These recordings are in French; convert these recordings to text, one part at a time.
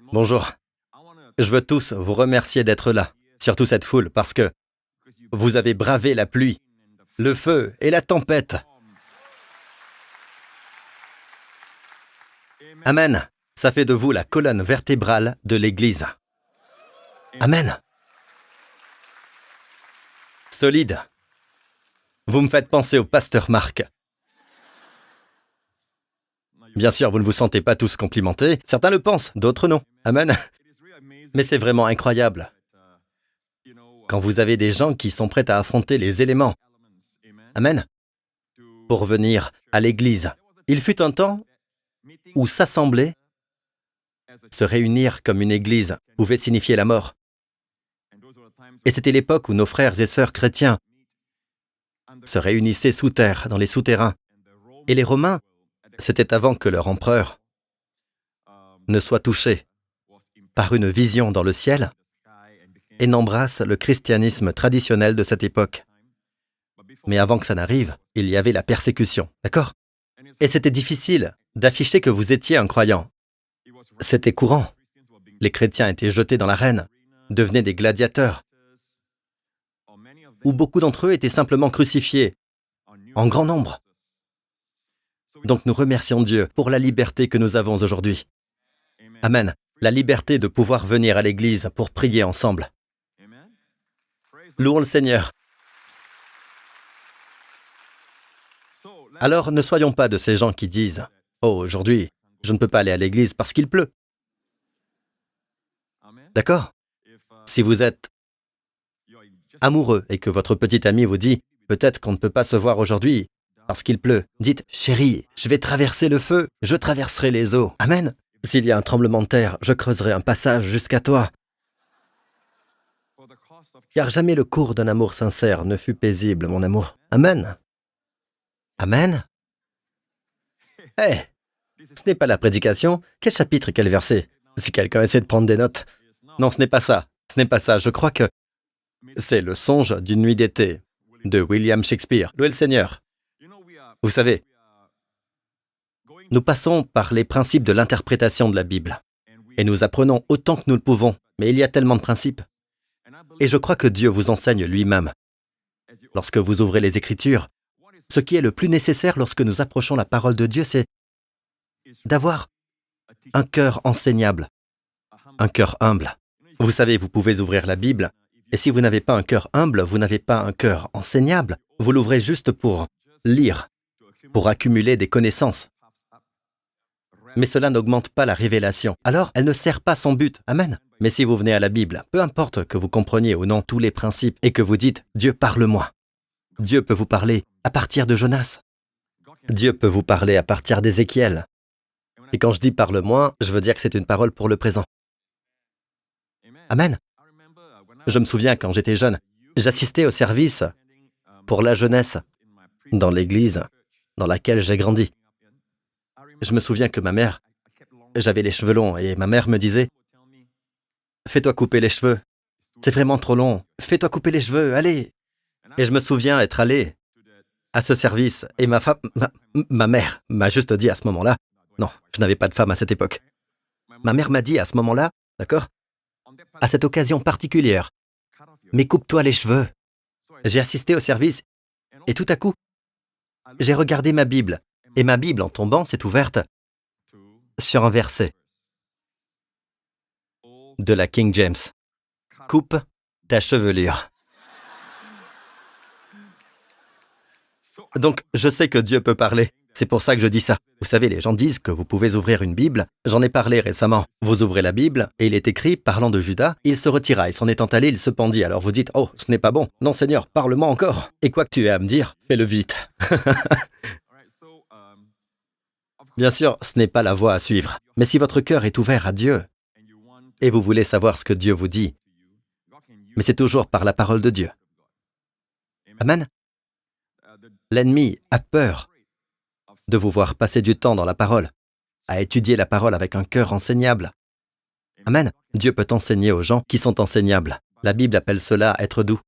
Bonjour. Je veux tous vous remercier d'être là, surtout cette foule, parce que vous avez bravé la pluie, le feu et la tempête. Amen. Ça fait de vous la colonne vertébrale de l'Église. Amen. Solide. Vous me faites penser au pasteur Marc. Bien sûr, vous ne vous sentez pas tous complimentés. Certains le pensent, d'autres non. Amen. Mais c'est vraiment incroyable. Quand vous avez des gens qui sont prêts à affronter les éléments. Amen. Pour venir à l'Église. Il fut un temps où s'assembler, se réunir comme une Église, pouvait signifier la mort. Et c'était l'époque où nos frères et sœurs chrétiens se réunissaient sous terre, dans les souterrains. Et les Romains, c'était avant que leur empereur ne soit touché par une vision dans le ciel et n'embrasse le christianisme traditionnel de cette époque. Mais avant que ça n'arrive, il y avait la persécution, d'accord? Et c'était difficile d'afficher que vous étiez un croyant. C'était courant. Les chrétiens étaient jetés dans l'arène, devenaient des gladiateurs, où beaucoup d'entre eux étaient simplement crucifiés, en grand nombre. Donc nous remercions Dieu pour la liberté que nous avons aujourd'hui. Amen. La liberté de pouvoir venir à l'Église pour prier ensemble. Louons le Seigneur. Alors ne soyons pas de ces gens qui disent « Oh, aujourd'hui, je ne peux pas aller à l'Église parce qu'il pleut. » D'accord? Si vous êtes amoureux et que votre petit ami vous dit « Peut-être qu'on ne peut pas se voir aujourd'hui parce qu'il pleut », dites « Chérie, je vais traverser le feu, je traverserai les eaux. Amen. S'il y a un tremblement de terre, je creuserai un passage jusqu'à toi. » Car jamais le cours d'un amour sincère ne fut paisible, mon amour. Amen. Amen. Eh, ce n'est pas la prédication. Quel chapitre et quel verset? Si quelqu'un essaie de prendre des notes. Non, ce n'est pas ça. Ce n'est pas ça. Je crois que c'est le songe d'une nuit d'été de William Shakespeare. Louez le Seigneur. Vous savez, nous passons par les principes de l'interprétation de la Bible. Et nous apprenons autant que nous le pouvons. Mais il y a tellement de principes. Et je crois que Dieu vous enseigne lui-même. Lorsque vous ouvrez les Écritures, ce qui est le plus nécessaire lorsque nous approchons la parole de Dieu, c'est d'avoir un cœur enseignable, un cœur humble. Vous savez, vous pouvez ouvrir la Bible, et si vous n'avez pas un cœur humble, vous n'avez pas un cœur enseignable. Vous l'ouvrez juste pour lire, pour accumuler des connaissances. Mais cela n'augmente pas la révélation. Alors, elle ne sert pas son but. Amen. Mais si vous venez à la Bible, peu importe que vous compreniez ou non tous les principes et que vous dites « Dieu, parle-moi », Dieu peut vous parler à partir de Jonas. Dieu peut vous parler à partir d'Ézéchiel. Et quand je dis « parle-moi », je veux dire que c'est une parole pour le présent. Amen. Je me souviens quand j'étais jeune, j'assistais au service pour la jeunesse dans l'église dans laquelle j'ai grandi. Je me souviens que ma mère, j'avais les cheveux longs et ma mère me disait « Fais-toi couper les cheveux, c'est vraiment trop long, fais-toi couper les cheveux, allez !» Et je me souviens être allé à ce service et ma mère m'a juste dit à ce moment-là, non, je n'avais pas de femme à cette époque. Ma mère m'a dit à ce moment-là, d'accord, à cette occasion particulière, mais coupe-toi les cheveux. J'ai assisté au service et tout à coup, j'ai regardé ma Bible et ma Bible en tombant s'est ouverte sur un verset de la King James. Coupe ta chevelure. Donc, je sais que Dieu peut parler. C'est pour ça que je dis ça. Vous savez, les gens disent que vous pouvez ouvrir une Bible. J'en ai parlé récemment. Vous ouvrez la Bible et il est écrit, parlant de Judas, il se retira et s'en étant allé, il se pendit. Alors vous dites, oh, ce n'est pas bon. Non, Seigneur, parle-moi encore. Et quoi que tu aies à me dire, fais-le vite. Bien sûr, ce n'est pas la voie à suivre. Mais si votre cœur est ouvert à Dieu et vous voulez savoir ce que Dieu vous dit, mais c'est toujours par la parole de Dieu. Amen. L'ennemi a peur de vous voir passer du temps dans la parole, à étudier la parole avec un cœur enseignable. Amen. Dieu peut enseigner aux gens qui sont enseignables. La Bible appelle cela être doux.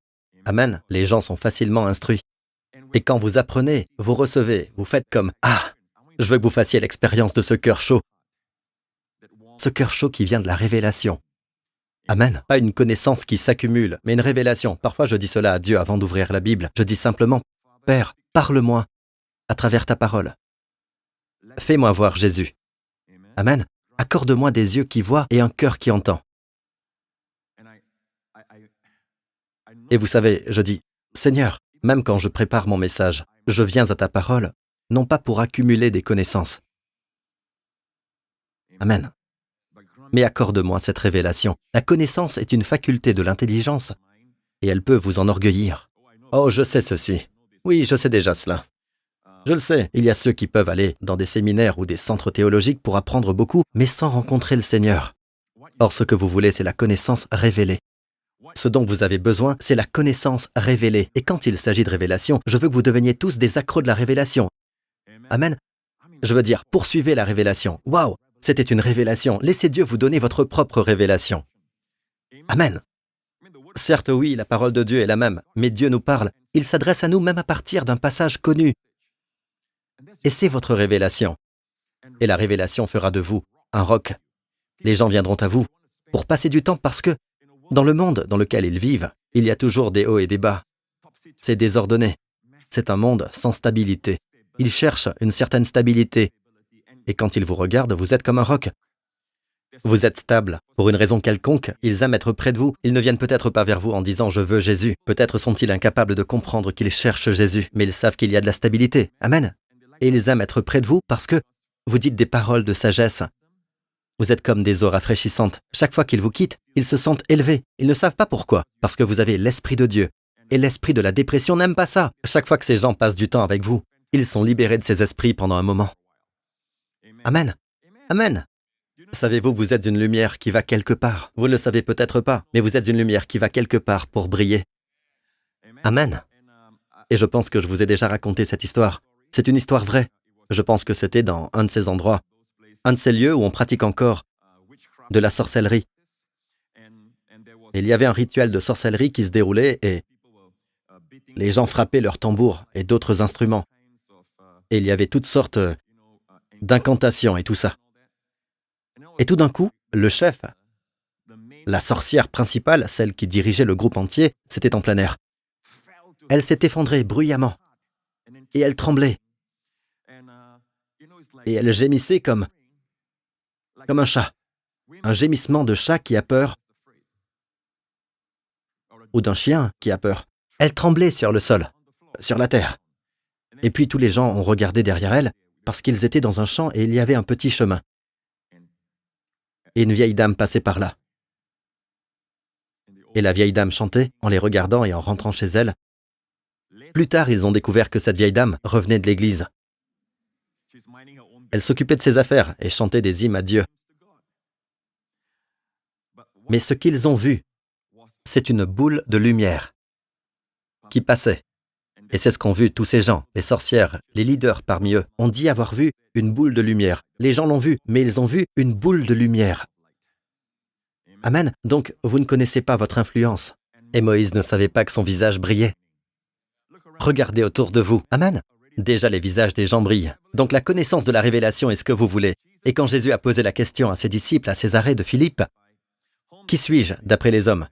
Amen. Les gens sont facilement instruits. Et quand vous apprenez, vous recevez, vous faites comme « Ah, je veux que vous fassiez l'expérience de ce cœur chaud. Ce cœur chaud qui vient de la révélation. Amen. Pas une connaissance qui s'accumule, mais une révélation. Parfois, je dis cela à Dieu avant d'ouvrir la Bible. Je dis simplement, « Père, parle-moi à travers ta parole. Fais-moi voir Jésus. Amen. Accorde-moi des yeux qui voient et un cœur qui entend. » Et vous savez, je dis, « Seigneur, même quand je prépare mon message, je viens à ta parole, non pas pour accumuler des connaissances. Amen. Mais accorde-moi cette révélation. La connaissance est une faculté de l'intelligence et elle peut vous enorgueillir. Oh, je sais ceci. Oui, je sais déjà cela. Je le sais, il y a ceux qui peuvent aller dans des séminaires ou des centres théologiques pour apprendre beaucoup, mais sans rencontrer le Seigneur. Or, ce que vous voulez, c'est la connaissance révélée. Ce dont vous avez besoin, c'est la connaissance révélée. Et quand il s'agit de révélation, je veux que vous deveniez tous des accros de la révélation. Amen. Je veux dire, poursuivez la révélation. Waouh, c'était une révélation. Laissez Dieu vous donner votre propre révélation. Amen. Certes, oui, la parole de Dieu est la même, mais Dieu nous parle. Il s'adresse à nous même à partir d'un passage connu. Et c'est votre révélation. Et la révélation fera de vous un roc. Les gens viendront à vous pour passer du temps parce que dans le monde dans lequel ils vivent, il y a toujours des hauts et des bas. C'est désordonné. C'est un monde sans stabilité. Ils cherchent une certaine stabilité. Et quand ils vous regardent, vous êtes comme un roc. Vous êtes stable. Pour une raison quelconque, ils aiment être près de vous. Ils ne viennent peut-être pas vers vous en disant « je veux Jésus ». Peut-être sont-ils incapables de comprendre qu'ils cherchent Jésus, mais ils savent qu'il y a de la stabilité. Amen. Et ils aiment être près de vous parce que vous dites des paroles de sagesse. Vous êtes comme des eaux rafraîchissantes. Chaque fois qu'ils vous quittent, ils se sentent élevés. Ils ne savent pas pourquoi. Parce que vous avez l'Esprit de Dieu. Et l'esprit de la dépression n'aime pas ça. Chaque fois que ces gens passent du temps avec vous, ils sont libérés de ces esprits pendant un moment. Amen. Amen. Savez-vous, vous êtes une lumière qui va quelque part. Vous ne le savez peut-être pas, mais vous êtes une lumière qui va quelque part pour briller. Amen. Et je pense que je vous ai déjà raconté cette histoire. C'est une histoire vraie. Je pense que c'était dans un de ces endroits, un de ces lieux où on pratique encore de la sorcellerie. Et il y avait un rituel de sorcellerie qui se déroulait et les gens frappaient leurs tambours et d'autres instruments. Et il y avait toutes sortes d'incantations et tout ça. Et tout d'un coup, le chef, la sorcière principale, celle qui dirigeait le groupe entier, c'était en plein air. Elle s'est effondrée bruyamment. Et elle tremblait. Et elle gémissait comme un chat. Un gémissement de chat qui a peur. Ou d'un chien qui a peur. Elle tremblait sur le sol, sur la terre. Et puis tous les gens ont regardé derrière elle parce qu'ils étaient dans un champ et il y avait un petit chemin. Et une vieille dame passait par là. Et la vieille dame chantait en les regardant et en rentrant chez elle. Plus tard, ils ont découvert que cette vieille dame revenait de l'église. Elle s'occupait de ses affaires et chantait des hymnes à Dieu. Mais ce qu'ils ont vu, c'est une boule de lumière qui passait. Et c'est ce qu'ont vu tous ces gens, les sorcières, les leaders parmi eux, ont dit avoir vu une boule de lumière. Les gens l'ont vu, mais ils ont vu une boule de lumière. Amen. Donc, vous ne connaissez pas votre influence. Et Moïse ne savait pas que son visage brillait. Regardez autour de vous. Amen. Déjà, les visages des gens brillent. Donc, la connaissance de la révélation est ce que vous voulez. Et quand Jésus a posé la question à ses disciples, à Césarée de Philippe, « Qui suis-je d'après les hommes ?»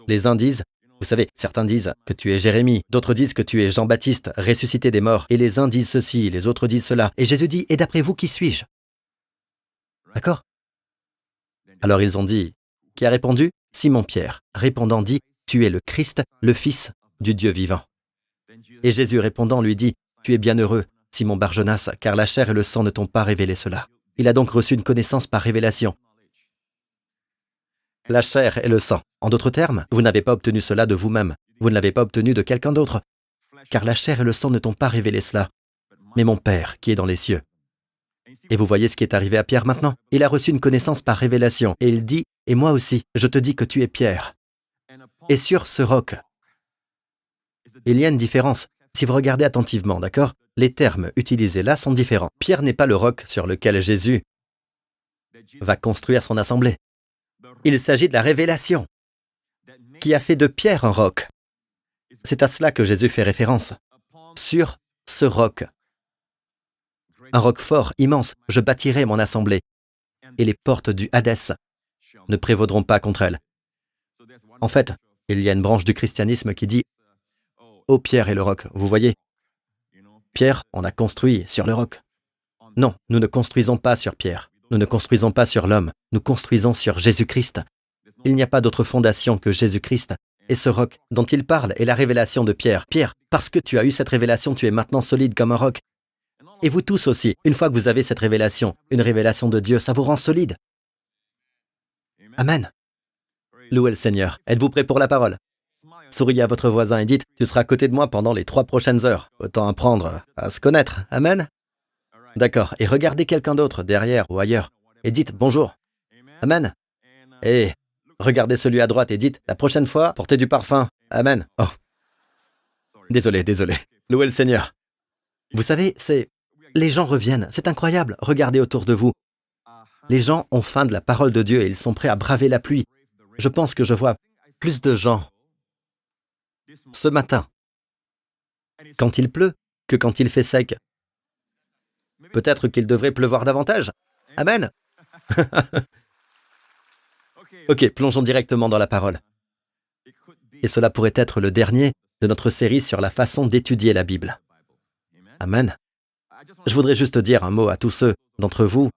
Les uns disent, vous savez, certains disent que tu es Jérémie, d'autres disent que tu es Jean-Baptiste, ressuscité des morts, et les uns disent ceci, les autres disent cela. Et Jésus dit, « Et d'après vous, qui suis-je » D'accord? Alors ils ont dit, qui a répondu? Simon-Pierre, répondant dit, « Tu es le Christ, le Fils du Dieu vivant. » Et Jésus répondant lui dit, « Tu es bienheureux, Simon Barjonas, car la chair et le sang ne t'ont pas révélé cela. » Il a donc reçu une connaissance par révélation. La chair et le sang. En d'autres termes, vous n'avez pas obtenu cela de vous-même. Vous ne l'avez pas obtenu de quelqu'un d'autre. Car la chair et le sang ne t'ont pas révélé cela, mais mon Père qui est dans les cieux. Et vous voyez ce qui est arrivé à Pierre maintenant? Il a reçu une connaissance par révélation. Et il dit, « Et moi aussi, je te dis que tu es Pierre. Et sur ce roc. » Il y a une différence. Si vous regardez attentivement, d'accord? Les termes utilisés là sont différents. Pierre n'est pas le roc sur lequel Jésus va construire son assemblée. Il s'agit de la révélation qui a fait de Pierre un roc. C'est à cela que Jésus fait référence. Sur ce roc. Un roc fort, immense, je bâtirai mon assemblée. et les portes du Hadès ne prévaudront pas contre elle. En fait, il y a une branche du christianisme qui dit « Oh, Pierre et le roc, vous voyez, Pierre, on a construit sur le roc. » Non, nous ne construisons pas sur Pierre. Nous ne construisons pas sur l'homme. Nous construisons sur Jésus-Christ. Il n'y a pas d'autre fondation que Jésus-Christ. Et ce roc dont il parle est la révélation de Pierre. Pierre, parce que tu as eu cette révélation, tu es maintenant solide comme un roc. Et vous tous aussi, une fois que vous avez cette révélation, une révélation de Dieu, ça vous rend solide. Amen. Louez le Seigneur. Êtes-vous prêts pour la parole? Souriez à votre voisin et dites, tu seras à côté de moi pendant les 3 prochaines heures. Autant apprendre à se connaître. Amen. D'accord. Et regardez quelqu'un d'autre, derrière ou ailleurs, et dites bonjour. Amen. Et regardez celui à droite et dites, la prochaine fois, portez du parfum. Amen. Oh. Désolé. Louez le Seigneur. Vous savez, les gens reviennent. C'est incroyable. Regardez autour de vous. Les gens ont faim de la parole de Dieu et ils sont prêts à braver la pluie. Je pense que je vois plus de gens ce matin, quand il pleut, que quand il fait sec. Peut-être qu'il devrait pleuvoir davantage. Amen. Ok, plongeons directement dans la parole. Et cela pourrait être le dernier de notre série sur la façon d'étudier la Bible. Amen. Je voudrais juste dire un mot à tous ceux d'entre vous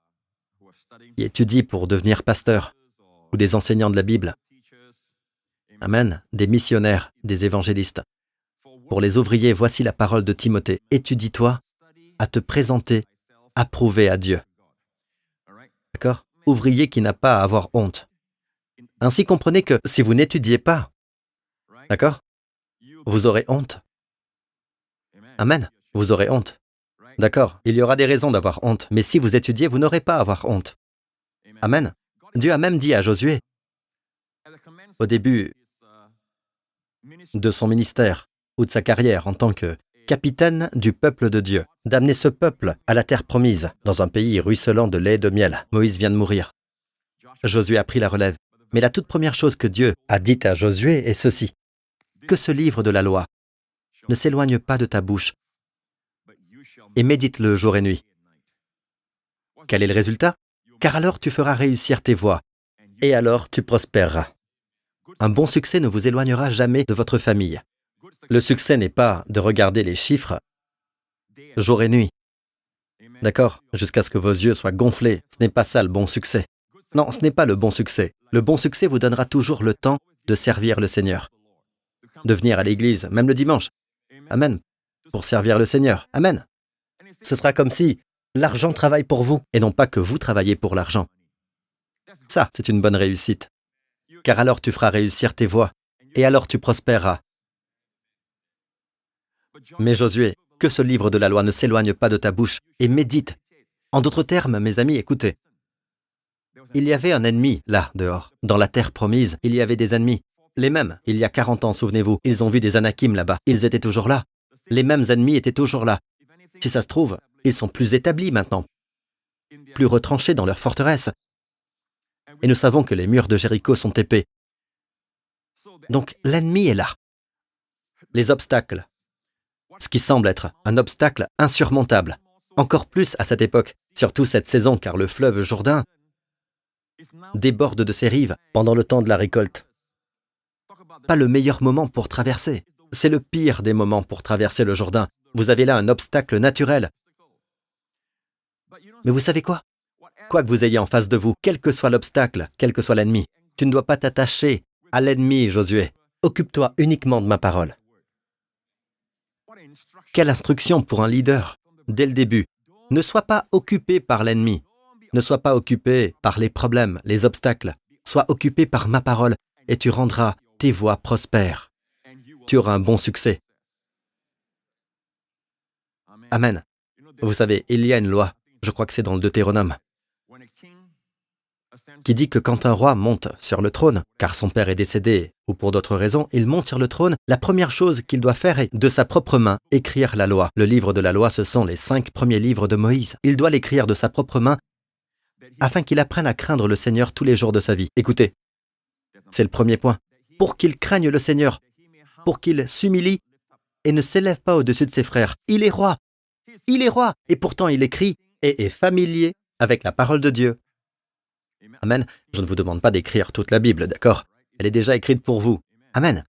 qui étudient pour devenir pasteurs ou des enseignants de la Bible. Amen. Des missionnaires, des évangélistes. Pour les ouvriers, voici la parole de Timothée. Étudie-toi à te présenter approuvé à Dieu. D'accord? Ouvrier qui n'a pas à avoir honte. Ainsi comprenez que si vous n'étudiez pas, d'accord? Vous aurez honte. Amen. Vous aurez honte. D'accord? Il y aura des raisons d'avoir honte, mais si vous étudiez, vous n'aurez pas à avoir honte. Amen. Dieu a même dit à Josué, au début de son ministère ou de sa carrière en tant que capitaine du peuple de Dieu, d'amener ce peuple à la terre promise, dans un pays ruisselant de lait et de miel. Moïse vient de mourir. Josué a pris la relève. Mais la toute première chose que Dieu a dite à Josué est ceci, que ce livre de la loi ne s'éloigne pas de ta bouche et médite-le jour et nuit. Quel est le résultat? Car alors tu feras réussir tes voies et alors tu prospéreras. Un bon succès ne vous éloignera jamais de votre famille. Le succès n'est pas de regarder les chiffres jour et nuit. D'accord? Jusqu'à ce que vos yeux soient gonflés. Ce n'est pas ça le bon succès. Non, ce n'est pas le bon succès. Le bon succès vous donnera toujours le temps de servir le Seigneur. De venir à l'église, même le dimanche. Amen. Pour servir le Seigneur. Amen. Ce sera comme si l'argent travaille pour vous et non pas que vous travaillez pour l'argent. Ça, c'est une bonne réussite. Car alors tu feras réussir tes voies et alors tu prospéreras. Mais Josué, que ce livre de la loi ne s'éloigne pas de ta bouche et médite. En d'autres termes, mes amis, écoutez. Il y avait un ennemi, là, dehors. Dans la terre promise, il y avait des ennemis. Les mêmes, il y a 40 ans, souvenez-vous, ils ont vu des Anakim là-bas. Ils étaient toujours là. Les mêmes ennemis étaient toujours là. Si ça se trouve, ils sont plus établis maintenant, plus retranchés dans leur forteresse. Et nous savons que les murs de Jéricho sont épais. Donc l'ennemi est là. Les obstacles. Ce qui semble être un obstacle insurmontable. Encore plus à cette époque, surtout cette saison, car le fleuve Jourdain déborde de ses rives pendant le temps de la récolte. Pas le meilleur moment pour traverser. C'est le pire des moments pour traverser le Jourdain. Vous avez là un obstacle naturel. Mais vous savez quoi? Quoi que vous ayez en face de vous, quel que soit l'obstacle, quel que soit l'ennemi, tu ne dois pas t'attacher à l'ennemi, Josué. Occupe-toi uniquement de ma parole. Quelle instruction pour un leader, dès le début. Ne sois pas occupé par l'ennemi. Ne sois pas occupé par les problèmes, les obstacles. Sois occupé par ma parole et tu rendras tes voies prospères. Tu auras un bon succès. Amen. Vous savez, il y a une loi, je crois que c'est dans le Deutéronome, qui dit que quand un roi monte sur le trône, car son père est décédé ou pour d'autres raisons, il monte sur le trône, la première chose qu'il doit faire est, de sa propre main, écrire la loi. Le livre de la loi, ce sont les 5 premiers livres de Moïse. Il doit l'écrire de sa propre main afin qu'il apprenne à craindre le Seigneur tous les jours de sa vie. Écoutez, c'est le premier point. Pour qu'il craigne le Seigneur, pour qu'il s'humilie et ne s'élève pas au-dessus de ses frères. Il est roi. Il est roi. Et pourtant, il écrit et est familier avec la parole de Dieu. Amen. Je ne vous demande pas d'écrire toute la Bible, d'accord? Elle est déjà écrite pour vous. Amen.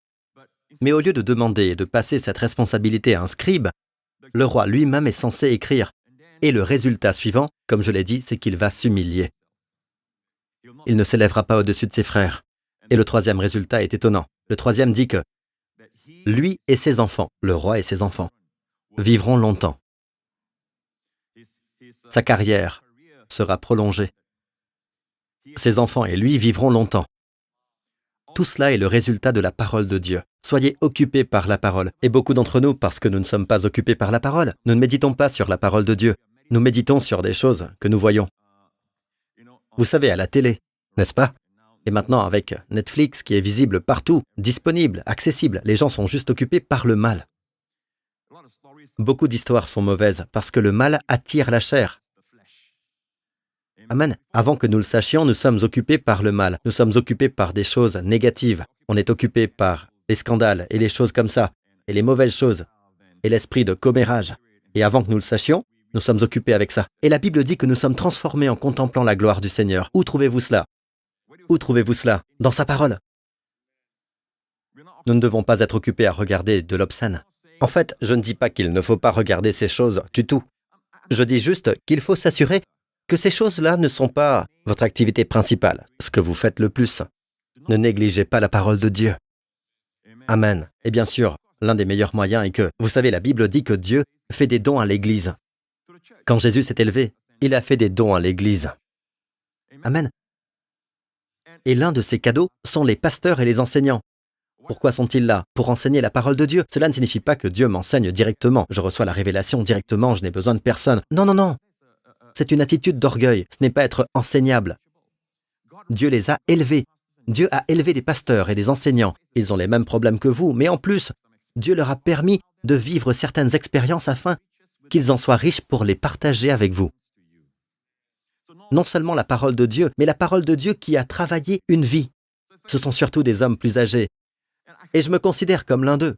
Mais au lieu de demander et de passer cette responsabilité à un scribe, le roi lui-même est censé écrire. Et le résultat suivant, comme je l'ai dit, c'est qu'il va s'humilier. Il ne s'élèvera pas au-dessus de ses frères. Et le troisième résultat est étonnant. Le troisième dit que lui et ses enfants, le roi et ses enfants, vivront longtemps. Sa carrière sera prolongée. Ses enfants et lui vivront longtemps. Tout cela est le résultat de la parole de Dieu. Soyez occupés par la parole. Et beaucoup d'entre nous, parce que nous ne sommes pas occupés par la parole, nous ne méditons pas sur la parole de Dieu. Nous méditons sur des choses que nous voyons. Vous savez, à la télé, n'est-ce pas? Et maintenant, avec Netflix qui est visible partout, disponible, accessible, les gens sont juste occupés par le mal. Beaucoup d'histoires sont mauvaises parce que le mal attire la chair. Amen. Avant que nous le sachions, nous sommes occupés par le mal. Nous sommes occupés par des choses négatives. On est occupé par les scandales et les choses comme ça, et les mauvaises choses, et l'esprit de commérage. Et avant que nous le sachions, nous sommes occupés avec ça. Et la Bible dit que nous sommes transformés en contemplant la gloire du Seigneur. Où trouvez-vous cela? Où trouvez-vous cela? Dans sa parole. Nous ne devons pas être occupés à regarder de l'obscène. En fait, je ne dis pas qu'il ne faut pas regarder ces choses du tout. Je dis juste qu'il faut s'assurer que ces choses-là ne sont pas votre activité principale, ce que vous faites le plus. Ne négligez pas la parole de Dieu. Amen. Et bien sûr, l'un des meilleurs moyens est que, vous savez, la Bible dit que Dieu fait des dons à l'Église. Quand Jésus s'est élevé, il a fait des dons à l'Église. Amen. Et l'un de ces cadeaux sont les pasteurs et les enseignants. Pourquoi sont-ils là? Pour enseigner la parole de Dieu. Cela ne signifie pas que Dieu m'enseigne directement. Je reçois la révélation directement, je n'ai besoin de personne. Non, non, non. C'est une attitude d'orgueil. Ce n'est pas être enseignable. Dieu les a élevés. Dieu a élevé des pasteurs et des enseignants. Ils ont les mêmes problèmes que vous, mais en plus, Dieu leur a permis de vivre certaines expériences afin qu'ils en soient riches pour les partager avec vous. Non seulement la parole de Dieu, mais la parole de Dieu qui a travaillé une vie. Ce sont surtout des hommes plus âgés. Et je me considère comme l'un d'eux.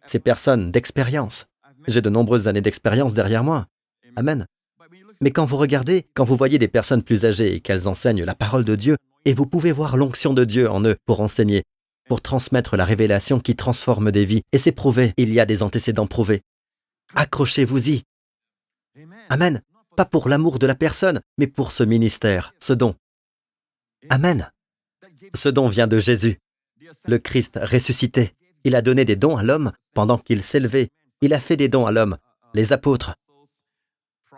Ces personnes d'expérience. J'ai de nombreuses années d'expérience derrière moi. Amen. Mais quand vous regardez, quand vous voyez des personnes plus âgées et qu'elles enseignent la parole de Dieu, et vous pouvez voir l'onction de Dieu en eux pour enseigner, pour transmettre la révélation qui transforme des vies. Et c'est prouvé, il y a des antécédents prouvés. Accrochez-vous-y. Amen. Pas pour l'amour de la personne, mais pour ce ministère, ce don. Amen. Ce don vient de Jésus, le Christ ressuscité. Il a donné des dons à l'homme pendant qu'il s'élevait. Il a fait des dons à l'homme, les apôtres,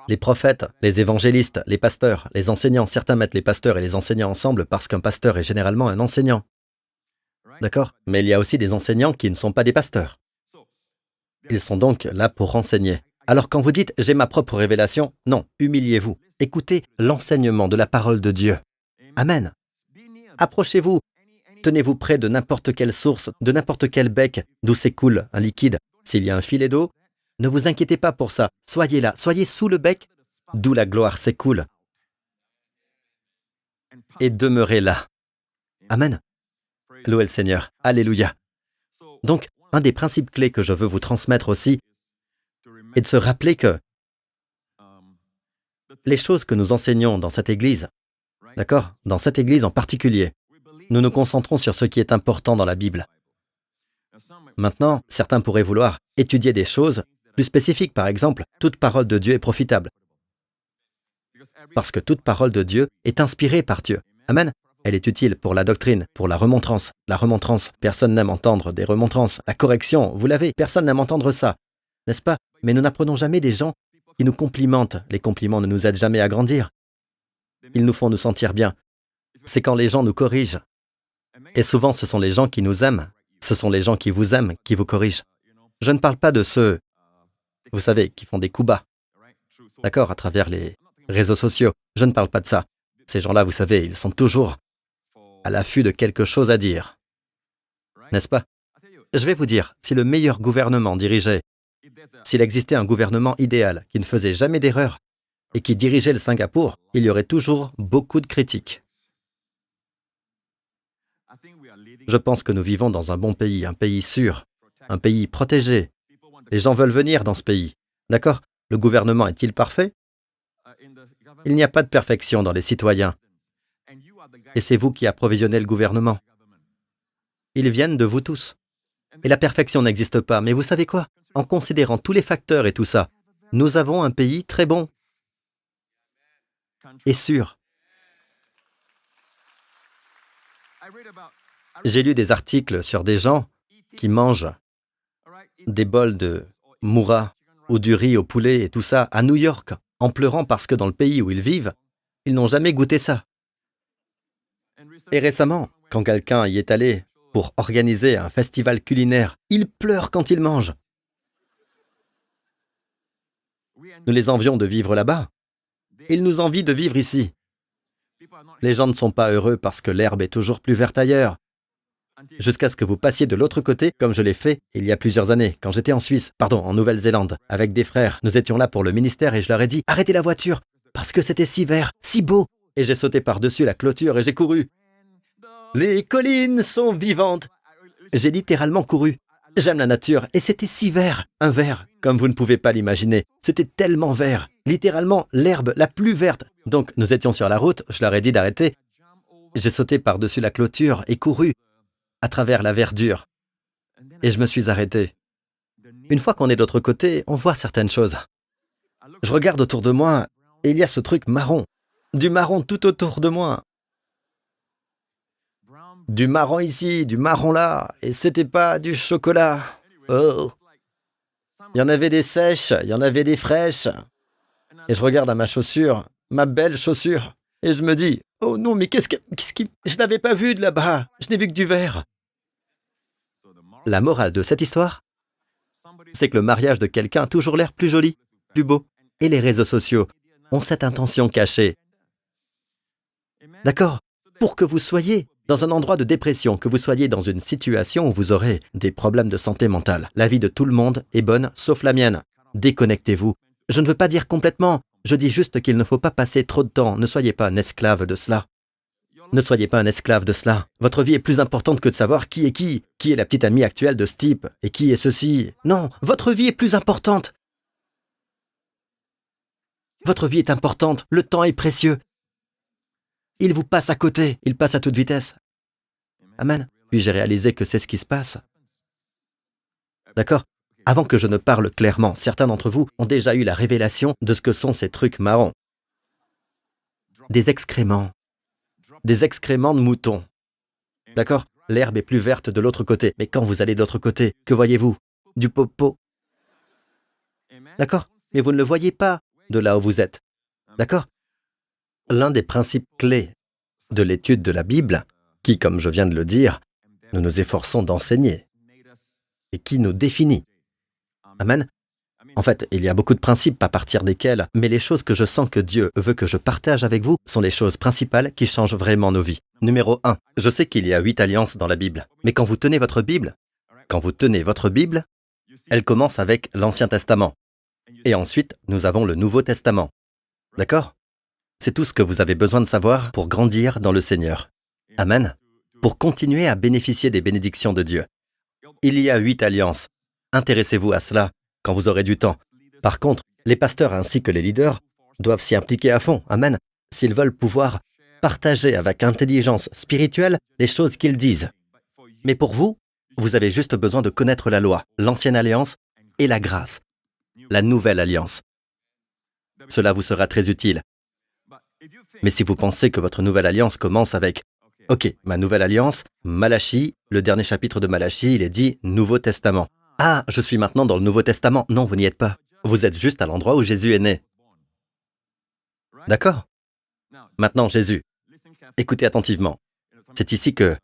les prophètes, les évangélistes, les pasteurs, les enseignants. Certains mettent les pasteurs et les enseignants ensemble parce qu'un pasteur est généralement un enseignant. D'accord? Mais il y a aussi des enseignants qui ne sont pas des pasteurs. Ils sont donc là pour enseigner. Alors quand vous dites « j'ai ma propre révélation », non, humiliez-vous. Écoutez l'enseignement de la parole de Dieu. Amen. Approchez-vous. Tenez-vous près de n'importe quelle source, de n'importe quel bec d'où s'écoule un liquide. S'il y a un filet d'eau, ne vous inquiétez pas pour ça. Soyez là, soyez sous le bec d'où la gloire s'écoule. Et demeurez là. Amen. Louez le Seigneur. Alléluia. Donc, un des principes clés que je veux vous transmettre aussi est de se rappeler que les choses que nous enseignons dans cette Église, d'accord, dans cette Église en particulier, nous nous concentrons sur ce qui est important dans la Bible. Maintenant, certains pourraient vouloir étudier des choses plus spécifiques. Par exemple, toute parole de Dieu est profitable. Parce que toute parole de Dieu est inspirée par Dieu. Amen. Elle est utile pour la doctrine, pour la remontrance. La remontrance, personne n'aime entendre des remontrances. La correction, vous l'avez, personne n'aime entendre ça. N'est-ce pas? Mais nous n'apprenons jamais des gens qui nous complimentent. Les compliments ne nous aident jamais à grandir. Ils nous font nous sentir bien. C'est quand les gens nous corrigent. Et souvent, ce sont les gens qui nous aiment. Ce sont les gens qui vous aiment, qui vous corrigent. Je ne parle pas de ceux, vous savez, qui font des coups bas. D'accord, à travers les réseaux sociaux. Je ne parle pas de ça. Ces gens-là, vous savez, ils sont toujours à l'affût de quelque chose à dire. N'est-ce pas? Je vais vous dire, si le meilleur gouvernement dirigeait, s'il existait un gouvernement idéal qui ne faisait jamais d'erreur et qui dirigeait le Singapour, il y aurait toujours beaucoup de critiques. Je pense que nous vivons dans un bon pays, un pays sûr, un pays protégé. Les gens veulent venir dans ce pays. D'accord? Le gouvernement est-il parfait? Il n'y a pas de perfection dans les citoyens. Et c'est vous qui approvisionnez le gouvernement. Ils viennent de vous tous. Et la perfection n'existe pas. Mais vous savez quoi? En considérant tous les facteurs et tout ça, nous avons un pays très bon et sûr. J'ai lu des articles sur des gens qui mangent des bols de moura ou du riz au poulet et tout ça à New York, en pleurant parce que dans le pays où ils vivent, ils n'ont jamais goûté ça. Et récemment, quand quelqu'un y est allé pour organiser un festival culinaire, il pleure quand il mange. Nous les envions de vivre là-bas. Ils nous envient de vivre ici. Les gens ne sont pas heureux parce que l'herbe est toujours plus verte ailleurs. Jusqu'à ce que vous passiez de l'autre côté, comme je l'ai fait il y a plusieurs années, quand j'étais en Nouvelle-Zélande, avec des frères. Nous étions là pour le ministère et je leur ai dit « Arrêtez la voiture !» parce que c'était si vert, si beau. Et j'ai sauté par-dessus la clôture et j'ai couru. Les collines sont vivantes. J'ai littéralement couru. J'aime la nature et c'était si vert. Un vert, comme vous ne pouvez pas l'imaginer. C'était tellement vert. Littéralement l'herbe la plus verte. Donc nous étions sur la route, je leur ai dit d'arrêter. J'ai sauté par-dessus la clôture et couru à travers la verdure. Et je me suis arrêté. Une fois qu'on est de l'autre côté, on voit certaines choses. Je regarde autour de moi et il y a ce truc marron. Du marron tout autour de moi. Du marron ici, du marron là. Et c'était pas du chocolat. Oh. Il y en avait des sèches, il y en avait des fraîches. Et je regarde à ma chaussure, ma belle chaussure. Et je me dis, oh non, mais qu'est-ce qui... Je n'avais pas vu de là-bas. Je n'ai vu que du vert. La morale de cette histoire, c'est que le mariage de quelqu'un a toujours l'air plus joli, plus beau. Et les réseaux sociaux ont cette intention cachée. D'accord? Pour que vous soyez dans un endroit de dépression, que vous soyez dans une situation où vous aurez des problèmes de santé mentale. La vie de tout le monde est bonne, sauf la mienne. Déconnectez-vous. Je ne veux pas dire complètement, je dis juste qu'il ne faut pas passer trop de temps. Ne soyez pas un esclave de cela. Ne soyez pas un esclave de cela. Votre vie est plus importante que de savoir qui est la petite amie actuelle de ce type, et qui est ceci. Non, votre vie est plus importante. Votre vie est importante, le temps est précieux. Il vous passe à côté, il passe à toute vitesse. Amen. Puis j'ai réalisé que c'est ce qui se passe. D'accord? Avant que je ne parle clairement, certains d'entre vous ont déjà eu la révélation de ce que sont ces trucs marrons. Des excréments. Des excréments de moutons. D'accord? L'herbe est plus verte de l'autre côté. Mais quand vous allez de l'autre côté, que voyez-vous? Du popo. D'accord? Mais vous ne le voyez pas de là où vous êtes. D'accord? L'un des principes clés de l'étude de la Bible, qui, comme je viens de le dire, nous nous efforçons d'enseigner, et qui nous définit. Amen. En fait, il y a beaucoup de principes à partir desquels, mais les choses que je sens que Dieu veut que je partage avec vous sont les choses principales qui changent vraiment nos vies. Numéro 1, je sais qu'il y a 8 alliances dans la Bible, mais quand vous tenez votre Bible, elle commence avec l'Ancien Testament. Et ensuite, nous avons le Nouveau Testament. D'accord? C'est tout ce que vous avez besoin de savoir pour grandir dans le Seigneur. Amen. Pour continuer à bénéficier des bénédictions de Dieu. Il y a 8 alliances. Intéressez-vous à cela quand vous aurez du temps. Par contre, les pasteurs ainsi que les leaders doivent s'y impliquer à fond. Amen. S'ils veulent pouvoir partager avec intelligence spirituelle les choses qu'ils disent. Mais pour vous, vous avez juste besoin de connaître la loi, l'ancienne alliance et la grâce, la nouvelle alliance. Cela vous sera très utile. Mais si vous pensez que votre nouvelle alliance commence avec « Ok, ma nouvelle alliance, Malachie, le dernier chapitre de Malachie, il est dit Nouveau Testament. Ah, je suis maintenant dans le Nouveau Testament. » Non, vous n'y êtes pas. Vous êtes juste à l'endroit où Jésus est né. D'accord? Maintenant, Jésus. Écoutez attentivement. C'est ici que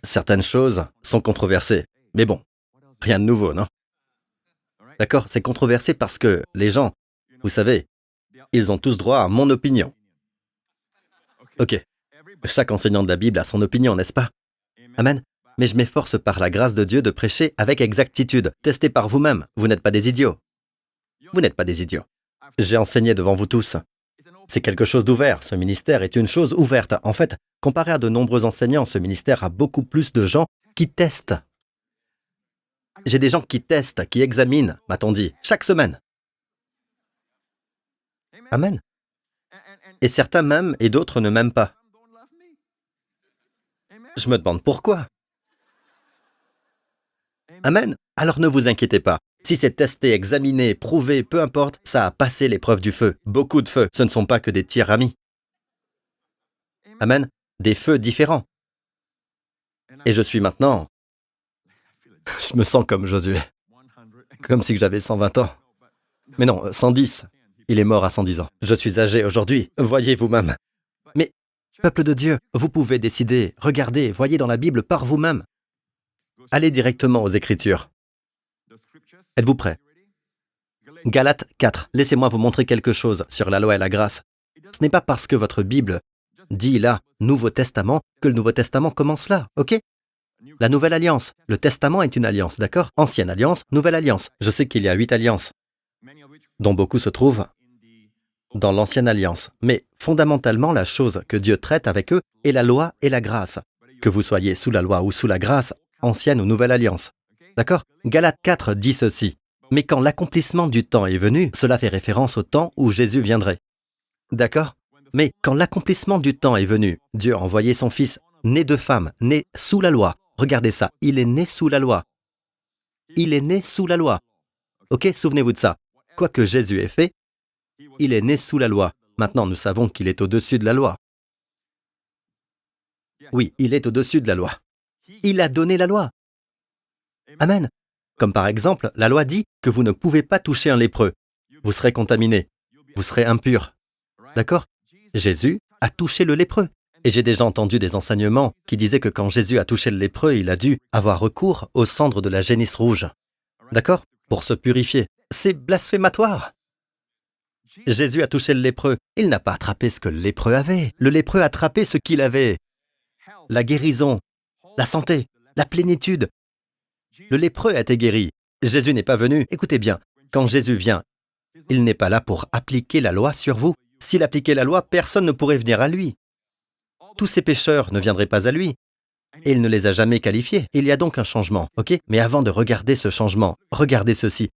certaines choses sont controversées. Mais bon, rien de nouveau, non? D'accord? C'est controversé parce que les gens, vous savez, ils ont tous droit à mon opinion. Ok. Chaque enseignant de la Bible a son opinion, n'est-ce pas? Amen. Mais je m'efforce par la grâce de Dieu de prêcher avec exactitude. Testez par vous-même. Vous n'êtes pas des idiots. Vous n'êtes pas des idiots. J'ai enseigné devant vous tous. C'est quelque chose d'ouvert. Ce ministère est une chose ouverte. En fait, comparé à de nombreux enseignants, ce ministère a beaucoup plus de gens qui testent. J'ai des gens qui testent, qui examinent, m'a-t-on dit, chaque semaine. Amen. et certains m'aiment et d'autres ne m'aiment pas. Je me demande pourquoi. Amen. Alors ne vous inquiétez pas. Si c'est testé, examiné, prouvé, peu importe, ça a passé l'épreuve du feu. Beaucoup de feux. Ce ne sont pas que des tirs amis. Amen. Des feux différents. Et je suis maintenant... Je me sens comme Josué. Comme si j'avais 120 ans. Mais non, 110. Il est mort à 110 ans. Je suis âgé aujourd'hui. Voyez vous-même. Mais, peuple de Dieu, vous pouvez décider. Regardez, voyez dans la Bible par vous-même. Allez directement aux Écritures. Êtes-vous prêts? Galates 4. Laissez-moi vous montrer quelque chose sur la loi et la grâce. Ce n'est pas parce que votre Bible dit là, Nouveau Testament, que le Nouveau Testament commence là, ok? La Nouvelle Alliance. Le Testament est une alliance, d'accord? Ancienne Alliance, Nouvelle Alliance. Je sais qu'il y a 8 alliances, dont beaucoup se trouvent dans l'Ancienne Alliance. Mais fondamentalement, la chose que Dieu traite avec eux est la loi et la grâce. Que vous soyez sous la loi ou sous la grâce, Ancienne ou Nouvelle Alliance. D'accord? Galates 4 dit ceci. Mais quand l'accomplissement du temps est venu, cela fait référence au temps où Jésus viendrait. D'accord? Mais quand l'accomplissement du temps est venu, Dieu a envoyé son Fils, né de femme, né sous la loi. Regardez ça, il est né sous la loi. Il est né sous la loi. Ok, souvenez-vous de ça. Quoi que Jésus ait fait, il est né sous la loi. Maintenant, nous savons qu'il est au-dessus de la loi. Oui, il est au-dessus de la loi. Il a donné la loi. Amen. Comme par exemple, la loi dit que vous ne pouvez pas toucher un lépreux. Vous serez contaminé. Vous serez impur. D'accord? Jésus a touché le lépreux. Et j'ai déjà entendu des enseignements qui disaient que quand Jésus a touché le lépreux, il a dû avoir recours aux cendres de la génisse rouge. D'accord? Pour se purifier. C'est blasphématoire. Jésus a touché le lépreux. Il n'a pas attrapé ce que le lépreux avait. Le lépreux a attrapé ce qu'il avait. La guérison, la santé, la plénitude. Le lépreux a été guéri. Jésus n'est pas venu. Écoutez bien, quand Jésus vient, il n'est pas là pour appliquer la loi sur vous. S'il appliquait la loi, personne ne pourrait venir à lui. Tous ces pécheurs ne viendraient pas à lui. Et il ne les a jamais qualifiés. Il y a donc un changement, ok? Mais avant de regarder ce changement, regardez ceci.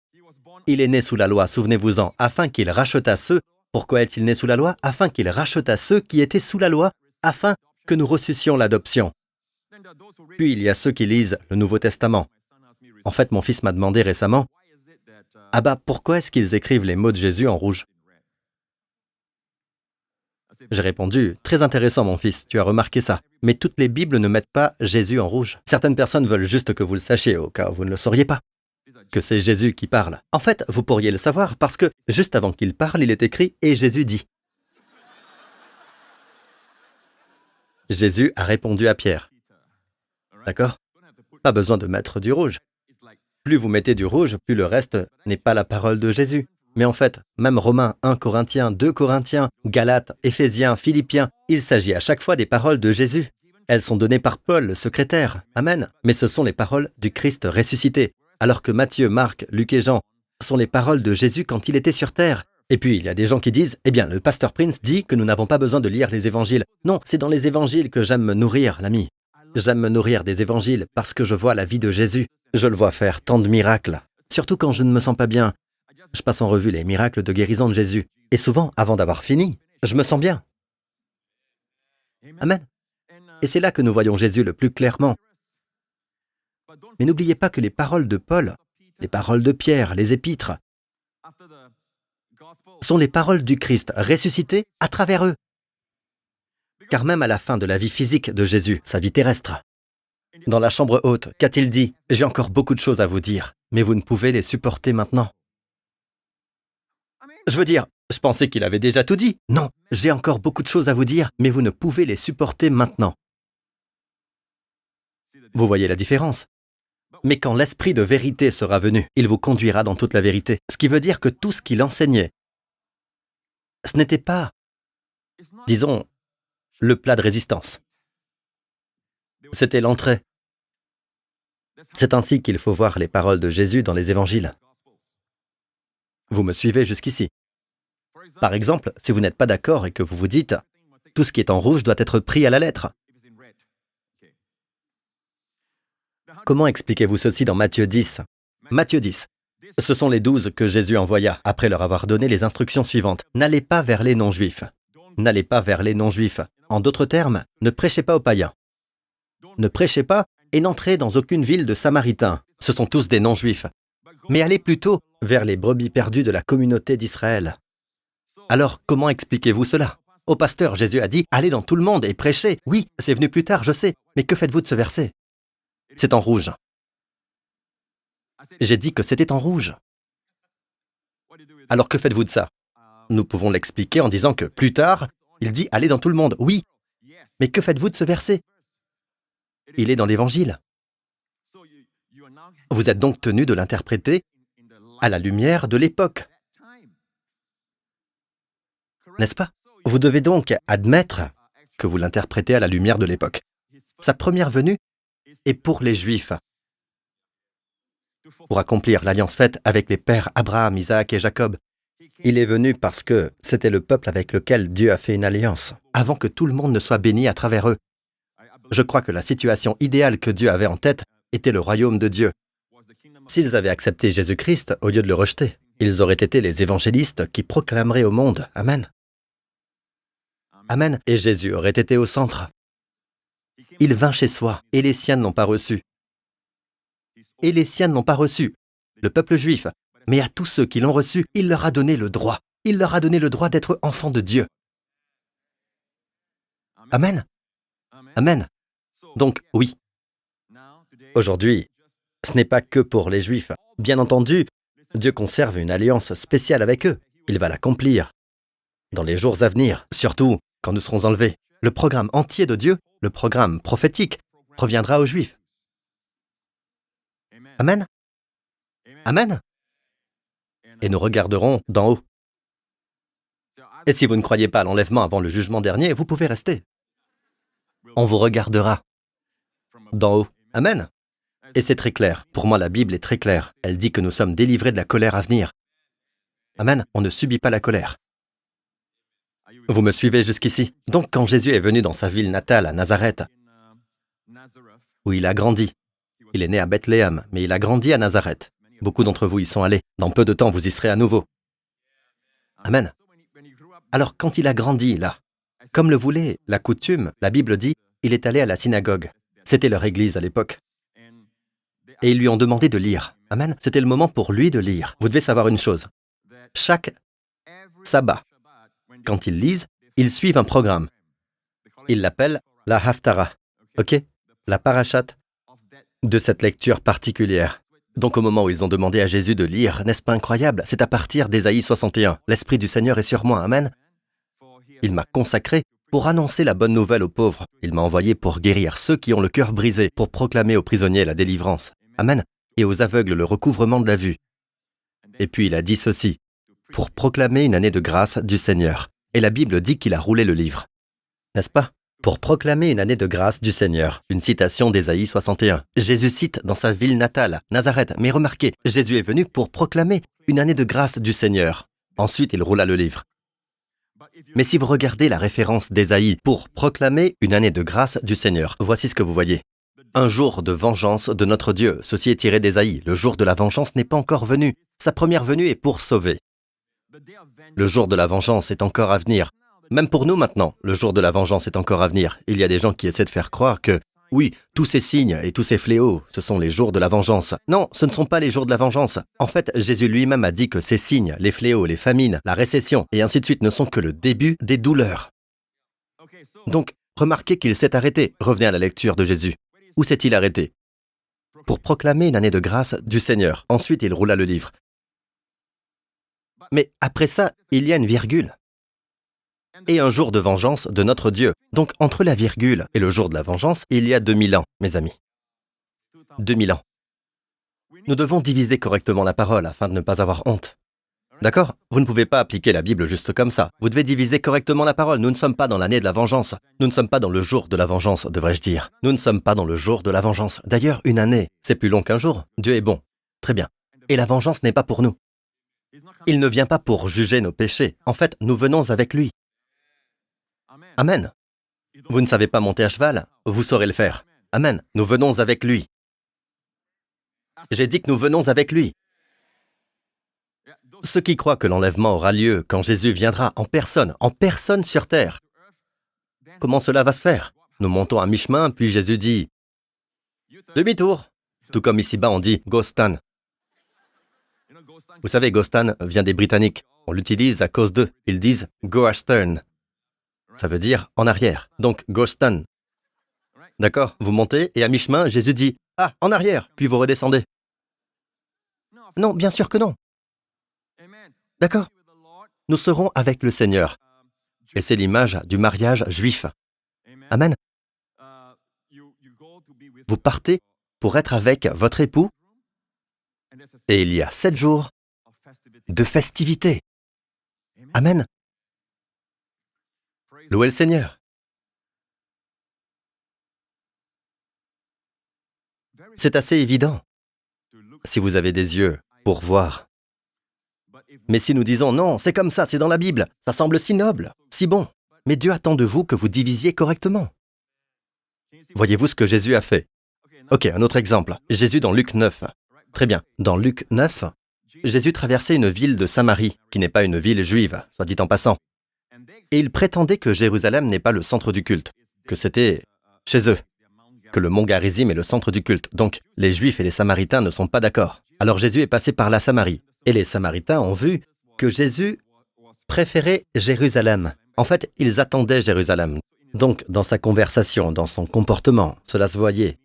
Il est né sous la loi, souvenez-vous-en, afin qu'il rachetât ceux. Pourquoi est-il né sous la loi? Afin qu'il rachetât ceux qui étaient sous la loi, afin que nous reçussions l'adoption. Puis il y a ceux qui lisent le Nouveau Testament. En fait, mon fils m'a demandé récemment, « Abba, pourquoi est-ce qu'ils écrivent les mots de Jésus en rouge ?» J'ai répondu, « Très intéressant, mon fils, tu as remarqué ça. Mais toutes les Bibles ne mettent pas Jésus en rouge. Certaines personnes veulent juste que vous le sachiez, au cas où vous ne le sauriez pas. Que c'est Jésus qui parle. En fait, vous pourriez le savoir, parce que juste avant qu'il parle, il est écrit « Et Jésus dit ». Jésus a répondu à Pierre. D'accord? Pas besoin de mettre du rouge. Plus vous mettez du rouge, plus le reste n'est pas la parole de Jésus. Mais en fait, même Romains, 1 Corinthiens, 2 Corinthiens, Galates, Éphésiens, Philippiens, il s'agit à chaque fois des paroles de Jésus. Elles sont données par Paul, le secrétaire. Amen. Mais ce sont les paroles du Christ ressuscité. Alors que Matthieu, Marc, Luc et Jean sont les paroles de Jésus quand il était sur terre. Et puis, il y a des gens qui disent, eh bien, le pasteur Prince dit que nous n'avons pas besoin de lire les évangiles. Non, c'est dans les évangiles que j'aime me nourrir, l'ami. J'aime me nourrir des évangiles parce que je vois la vie de Jésus. Je le vois faire tant de miracles. Surtout quand je ne me sens pas bien. Je passe en revue les miracles de guérison de Jésus. Et souvent, avant d'avoir fini, je me sens bien. Amen. Et c'est là que nous voyons Jésus le plus clairement. Mais n'oubliez pas que les paroles de Paul, les paroles de Pierre, les épîtres, sont les paroles du Christ ressuscité à travers eux. Car même à la fin de la vie physique de Jésus, sa vie terrestre, dans la chambre haute, qu'a-t-il dit? « J'ai encore beaucoup de choses à vous dire, mais vous ne pouvez les supporter maintenant. » Je veux dire, je pensais qu'il avait déjà tout dit. Non, j'ai encore beaucoup de choses à vous dire, mais vous ne pouvez les supporter maintenant. Vous voyez la différence? Mais quand l'esprit de vérité sera venu, il vous conduira dans toute la vérité. Ce qui veut dire que tout ce qu'il enseignait, ce n'était pas, disons, le plat de résistance. C'était l'entrée. C'est ainsi qu'il faut voir les paroles de Jésus dans les évangiles. Vous me suivez jusqu'ici? Par exemple, si vous n'êtes pas d'accord et que vous vous dites « Tout ce qui est en rouge doit être pris à la lettre », comment expliquez-vous ceci dans Matthieu 10? Matthieu 10. Ce sont les 12 que Jésus envoya après leur avoir donné les instructions suivantes. « N'allez pas vers les non-juifs. N'allez pas vers les non-juifs. En d'autres termes, ne prêchez pas aux païens. Ne prêchez pas et n'entrez dans aucune ville de Samaritains. Ce sont tous des non-juifs. Mais allez plutôt vers les brebis perdues de la communauté d'Israël. Alors, comment expliquez-vous cela? Au pasteur, Jésus a dit « Allez dans tout le monde et prêchez ». Oui, c'est venu plus tard, je sais. Mais que faites-vous de ce verset? C'est en rouge. J'ai dit que c'était en rouge. Alors que faites-vous de ça? Nous pouvons l'expliquer en disant que plus tard, il dit « Allez dans tout le monde ». Oui, mais que faites-vous de ce verset? Il est dans l'Évangile. Vous êtes donc tenu de l'interpréter à la lumière de l'époque. N'est-ce pas? Vous devez donc admettre que vous l'interprétez à la lumière de l'époque. Sa première venue est pour les Juifs, pour accomplir l'alliance faite avec les pères Abraham, Isaac et Jacob. Il est venu parce que c'était le peuple avec lequel Dieu a fait une alliance, avant que tout le monde ne soit béni à travers eux. Je crois que la situation idéale que Dieu avait en tête était le royaume de Dieu. S'ils avaient accepté Jésus-Christ au lieu de le rejeter, ils auraient été les évangélistes qui proclameraient au monde. Amen. Amen. Et Jésus aurait été au centre. Il vint chez soi, et les siens ne l'ont pas reçu. Et les siens ne l'ont pas reçu, le peuple juif. Mais à tous ceux qui l'ont reçu, il leur a donné le droit. Il leur a donné le droit d'être enfants de Dieu. Amen. Amen. Donc, oui. Aujourd'hui, ce n'est pas que pour les Juifs. Bien entendu, Dieu conserve une alliance spéciale avec eux. Il va l'accomplir dans les jours à venir, surtout quand nous serons enlevés. Le programme entier de Dieu, le programme prophétique, reviendra aux Juifs. Amen. Amen. Et nous regarderons d'en haut. Et si vous ne croyez pas à l'enlèvement avant le jugement dernier, vous pouvez rester. On vous regardera d'en haut. Amen. Et c'est très clair. Pour moi, la Bible est très claire. Elle dit que nous sommes délivrés de la colère à venir. Amen. On ne subit pas la colère. Vous me suivez jusqu'ici? Donc, quand Jésus est venu dans sa ville natale, à Nazareth, où il a grandi, il est né à Bethléem, mais il a grandi à Nazareth. Beaucoup d'entre vous y sont allés. Dans peu de temps, vous y serez à nouveau. Amen. Alors, quand il a grandi là, comme le voulait la coutume, la Bible dit, il est allé à la synagogue. C'était leur église à l'époque. Et ils lui ont demandé de lire. Amen. C'était le moment pour lui de lire. Vous devez savoir une chose. Chaque sabbat, quand ils lisent, ils suivent un programme. Ils l'appellent la Haftarah. OK? La parachate de cette lecture particulière. Donc au moment où ils ont demandé à Jésus de lire, n'est-ce pas incroyable? C'est à partir d'Ésaïe 61. L'Esprit du Seigneur est sur moi. Amen. Il m'a consacré pour annoncer la bonne nouvelle aux pauvres. Il m'a envoyé pour guérir ceux qui ont le cœur brisé, pour proclamer aux prisonniers la délivrance. Amen. Et aux aveugles le recouvrement de la vue. Et puis il a dit ceci, pour proclamer une année de grâce du Seigneur. Et la Bible dit qu'il a roulé le livre. N'est-ce pas? Pour proclamer une année de grâce du Seigneur. Une citation d'Ésaïe 61. Jésus cite dans sa ville natale, Nazareth. Mais remarquez, Jésus est venu pour proclamer une année de grâce du Seigneur. Ensuite, il roula le livre. Mais si vous regardez la référence d'Ésaïe pour proclamer une année de grâce du Seigneur, voici ce que vous voyez. Un jour de vengeance de notre Dieu. Ceci est tiré d'Ésaïe. Le jour de la vengeance n'est pas encore venu. Sa première venue est pour sauver. Le jour de la vengeance est encore à venir. Même pour nous maintenant, le jour de la vengeance est encore à venir. Il y a des gens qui essaient de faire croire que, oui, tous ces signes et tous ces fléaux, ce sont les jours de la vengeance. Non, ce ne sont pas les jours de la vengeance. En fait, Jésus lui-même a dit que ces signes, les fléaux, les famines, la récession, et ainsi de suite, ne sont que le début des douleurs. Donc, remarquez qu'il s'est arrêté. Revenez à la lecture de Jésus. Où s'est-il arrêté? Pour proclamer une année de grâce du Seigneur. Ensuite, il roula le livre. Mais après ça, il y a une virgule. Et un jour de vengeance de notre Dieu. Donc, entre la virgule et le jour de la vengeance, il y a 2000 ans, mes amis. 2000 ans. Nous devons diviser correctement la parole afin de ne pas avoir honte. D'accord? Vous ne pouvez pas appliquer la Bible juste comme ça. Vous devez diviser correctement la parole. Nous ne sommes pas dans l'année de la vengeance. Nous ne sommes pas dans le jour de la vengeance, devrais-je dire. Nous ne sommes pas dans le jour de la vengeance. D'ailleurs, une année, c'est plus long qu'un jour. Dieu est bon. Très bien. Et la vengeance n'est pas pour nous. Il ne vient pas pour juger nos péchés. En fait, nous venons avec lui. Amen. Vous ne savez pas monter à cheval? Vous saurez le faire. Amen. Nous venons avec lui. J'ai dit que nous venons avec lui. Ceux qui croient que l'enlèvement aura lieu quand Jésus viendra en personne sur terre, comment cela va se faire? Nous montons à mi-chemin, puis Jésus dit « Demi-tour !» Tout comme ici-bas on dit « Go Stan ». Vous savez, Go Stan vient des Britanniques. On l'utilise à cause d'eux. Ils disent « Go astern ». Ça veut dire « en arrière ». Donc « Go Stan ». D'accord? Vous montez et à mi-chemin, Jésus dit « Ah, en arrière !» Puis vous redescendez. Non, bien sûr que non. D'accord? Nous serons avec le Seigneur. Et c'est l'image du mariage juif. Amen. Vous partez pour être avec votre époux et il y a 7 jours de festivités. Amen. Louez le Seigneur. C'est assez évident si vous avez des yeux pour voir. Mais si nous disons non, c'est comme ça, c'est dans la Bible, ça semble si noble, si bon, mais Dieu attend de vous que vous divisiez correctement. Voyez-vous ce que Jésus a fait? Ok, un autre exemple. Jésus dans Luc 9. Très bien. Dans Luc 9, Jésus traversait une ville de Samarie, qui n'est pas une ville juive, soit dit en passant. Et il prétendait que Jérusalem n'est pas le centre du culte, que c'était chez eux, que le mont Garizim est le centre du culte. Donc, les Juifs et les Samaritains ne sont pas d'accord. Alors Jésus est passé par la Samarie. Et les Samaritains ont vu que Jésus préférait Jérusalem. En fait, ils attendaient Jérusalem. Donc, dans sa conversation, dans son comportement, cela se voyait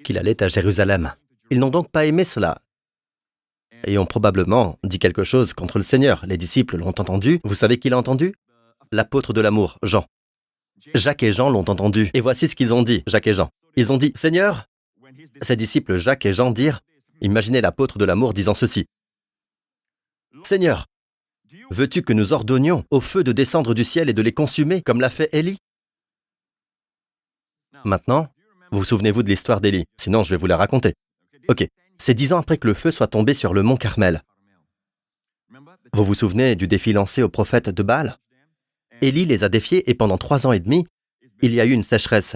qu'il allait à Jérusalem. Ils n'ont donc pas aimé cela et ont probablement dit quelque chose contre le Seigneur. Les disciples l'ont entendu. Vous savez qui l'a entendu? L'apôtre de l'amour, Jean. Jacques et Jean l'ont entendu. Et voici ce qu'ils ont dit, Jacques et Jean. Ils ont dit, « Seigneur !» Ses disciples Jacques et Jean dirent, imaginez l'apôtre de l'amour disant ceci. « Seigneur, veux-tu que nous ordonnions au feu de descendre du ciel et de les consumer, comme l'a fait Élie ?» Maintenant, vous souvenez-vous de l'histoire d'Élie? Sinon, je vais vous la raconter. Ok, c'est 10 ans après que le feu soit tombé sur le mont Carmel. Vous vous souvenez du défi lancé aux prophètes de Baal? Élie les a défiés et pendant 3 ans et demi, il y a eu une sécheresse.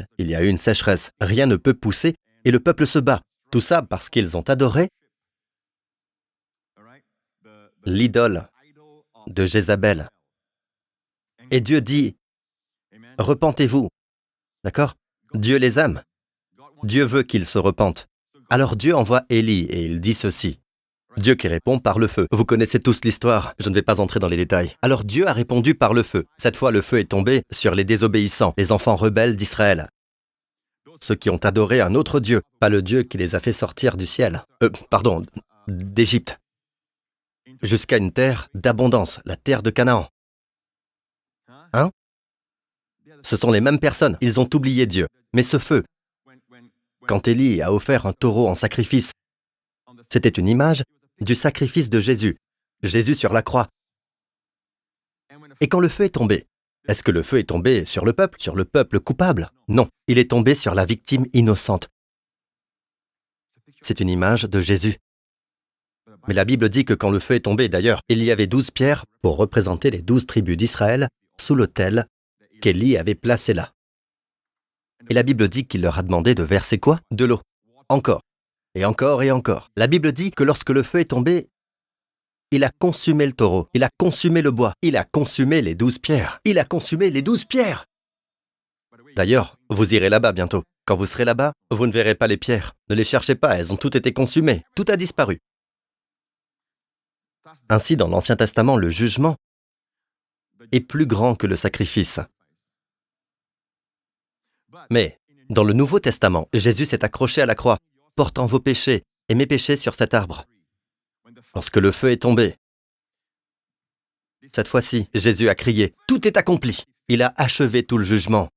Rien ne peut pousser et le peuple se bat. Tout ça parce qu'ils ont adoré l'idole de Jézabel. Et Dieu dit, repentez-vous. D'accord? Dieu les aime. Dieu veut qu'ils se repentent. Alors Dieu envoie Élie et il dit ceci. Dieu qui répond par le feu. Vous connaissez tous l'histoire, je ne vais pas entrer dans les détails. Alors Dieu a répondu par le feu. Cette fois, le feu est tombé sur les désobéissants, les enfants rebelles d'Israël. Ceux qui ont adoré un autre Dieu, pas le Dieu qui les a fait sortir du ciel. D'Égypte. Jusqu'à une terre d'abondance, la terre de Canaan. Hein? Ce sont les mêmes personnes, ils ont oublié Dieu. Mais ce feu, quand Élie a offert un taureau en sacrifice, c'était une image du sacrifice de Jésus. Jésus sur la croix. Et quand le feu est tombé, est-ce que le feu est tombé sur le peuple coupable? Non, il est tombé sur la victime innocente. C'est une image de Jésus. Mais la Bible dit que quand le feu est tombé, d'ailleurs, il y avait 12 pierres pour représenter les 12 tribus d'Israël sous l'autel qu'Élie avait placé là. Et la Bible dit qu'il leur a demandé de verser quoi? De l'eau. Encore. Et encore et encore. La Bible dit que lorsque le feu est tombé, il a consumé le taureau, il a consumé le bois, il a consumé les 12 pierres. Il a consumé les 12 pierres. D'ailleurs, vous irez là-bas bientôt. Quand vous serez là-bas, vous ne verrez pas les pierres. Ne les cherchez pas, elles ont toutes été consumées. Tout a disparu. Ainsi, dans l'Ancien Testament, le jugement est plus grand que le sacrifice. Mais, dans le Nouveau Testament, Jésus s'est accroché à la croix, portant vos péchés et mes péchés sur cet arbre. Lorsque le feu est tombé, cette fois-ci, Jésus a crié, « Tout est accompli !» Il a achevé tout le jugement.